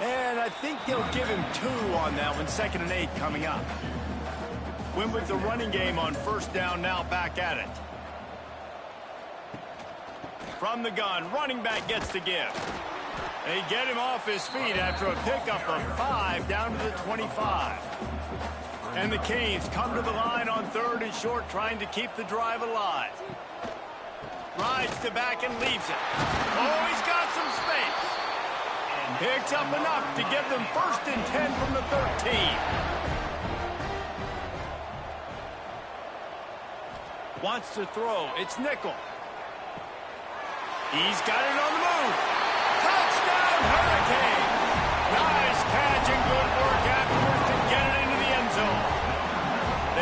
And I think they'll give him 2 on that one. 2nd and 8 coming up. Went with the running game on 1st down, now back at it. From the gun, running back gets to give. They get him off his feet after a pickup of 5 down to the 25. And the Canes come to the line on 3rd and short, trying to keep the drive alive. Rides to back and leaves it. Oh, he's got some space. Picks up enough to give them 1st and 10 from the 13. Wants to throw. It's Nickel. He's got it on the move. Touchdown, Hurricane. Nice catch and good work afterwards to get it into the end zone.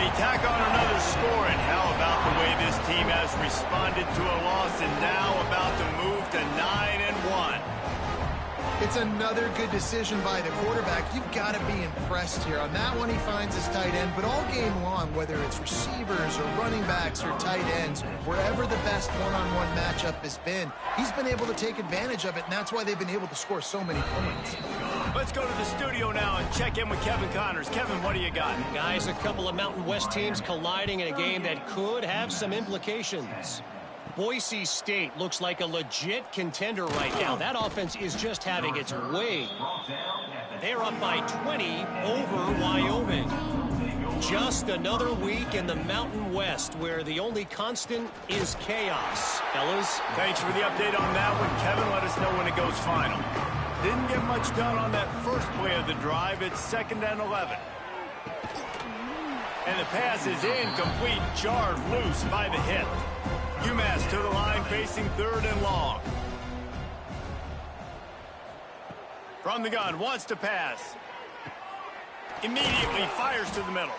They tack on another score, and how about the way this team has responded to a loss and now about to move to 9-1. it's another good decision by the quarterback. You've got to be impressed here. On that one, he finds his tight end, but all game long, whether it's receivers or running backs or tight ends, wherever the best one-on-one matchup has been, he's been able to take advantage of it, and that's why they've been able to score so many points. Let's go to the studio now and check in with Kevin Connors. Kevin, what do you got? Guys, a couple of Mountain West teams colliding in a game that could have some implications. Boise State looks like a legit contender right now. That offense is just having its way. They're up by 20 over Wyoming. Just another week in the Mountain West where the only constant is chaos. Fellas? Thanks for the update on that one, Kevin. Let us know when it goes final. Didn't get much done on that first play of the drive. It's 2nd and 11. And the pass is incomplete, jarred loose by the hit. UMass to the line facing 3rd and long. From the gun, wants to pass. Immediately fires to the middle.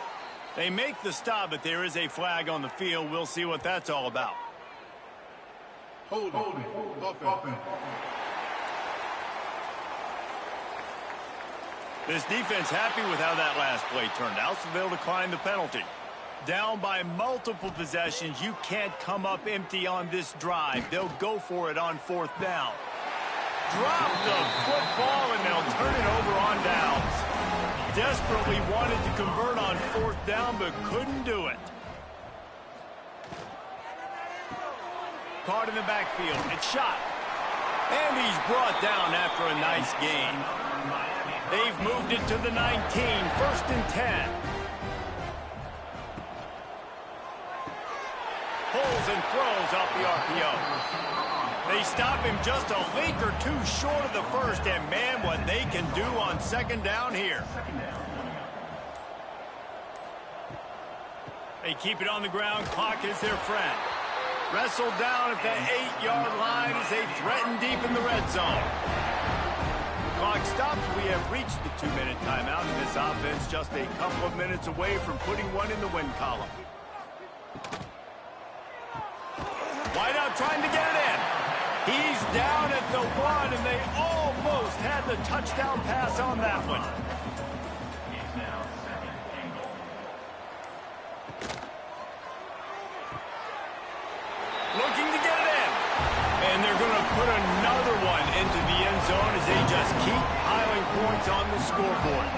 They make the stop, but there is a flag on the field. We'll see what that's all about. Hold it. Offense. This defense happy with how that last play turned out, so they'll decline the penalty. Down by multiple possessions, you can't come up empty on this drive. They'll go for it on 4th down. Drop the football, and they'll turn it over on downs. Desperately wanted to convert on 4th down, but couldn't do it. Caught in the backfield. It's shot. And he's brought down after a nice gain. They've moved it to the 19, 1st and 10. Pulls and throws off the RPO. They stop him just a link or two short of the first, and man, what they can do on 2nd down here. They keep it on the ground. Clock is their friend. Wrestled down at the 8-yard line as they threaten deep in the red zone. The clock stops. We have reached the 2-minute timeout, and this offense just a couple of minutes away from putting one in the win column. Wideout trying to get it in. He's down at the 1, and they almost had the touchdown pass on that one. He's now second and goal. Looking to get it in. And they're going to put another one into the end zone as they just keep piling points on the scoreboard.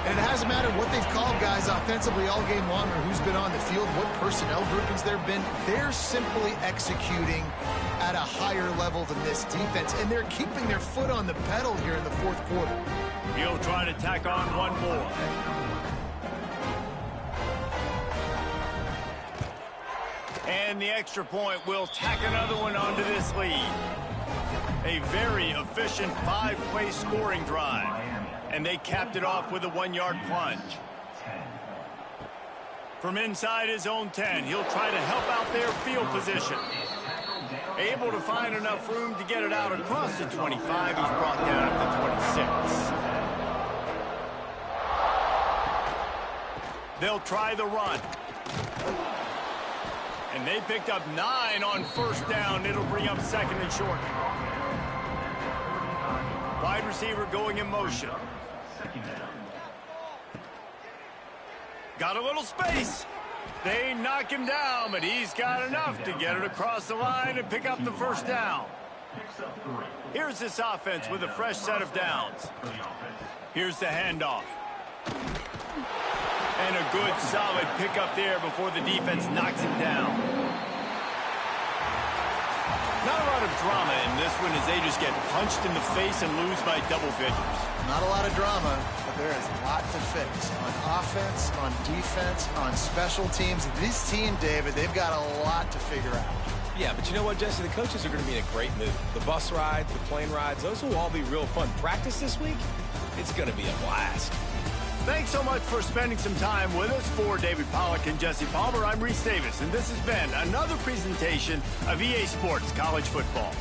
And it hasn't mattered what they've called guys offensively all game long or who's been on the field, what personnel groupings there have been. They're simply executing at a higher level than this defense, and they're keeping their foot on the pedal here in the fourth quarter. He'll try to tack on one more. And the extra point will tack another one onto this lead. A very efficient 5-play scoring drive. And they capped it off with a 1-yard plunge. From inside his own 10, he'll try to help out their field position. Able to find enough room to get it out across the 25. He's brought down at the 26. They'll try the run. And they picked up 9 on first down. It'll bring up second and short. Wide receiver going in motion. Got a little space. They knock him down, but he's got enough to get it across the line and pick up the first down. Here's this offense with a fresh set of downs. Here's the handoff. And a good, solid pickup there before the defense knocks him down. Not a lot of drama in this one as they just get punched in the face and lose by double figures. Not a lot of drama, but there is a lot to fix. On offense, on defense, on special teams. This team, David, they've got a lot to figure out. Yeah, but you know what, Jesse? The coaches are going to be in a great mood. The bus rides, the plane rides, those will all be real fun. Practice this week, it's going to be a blast. Thanks so much for spending some time with us. For David Pollack and Jesse Palmer, I'm Reese Davis, and this has been another presentation of EA Sports College Football.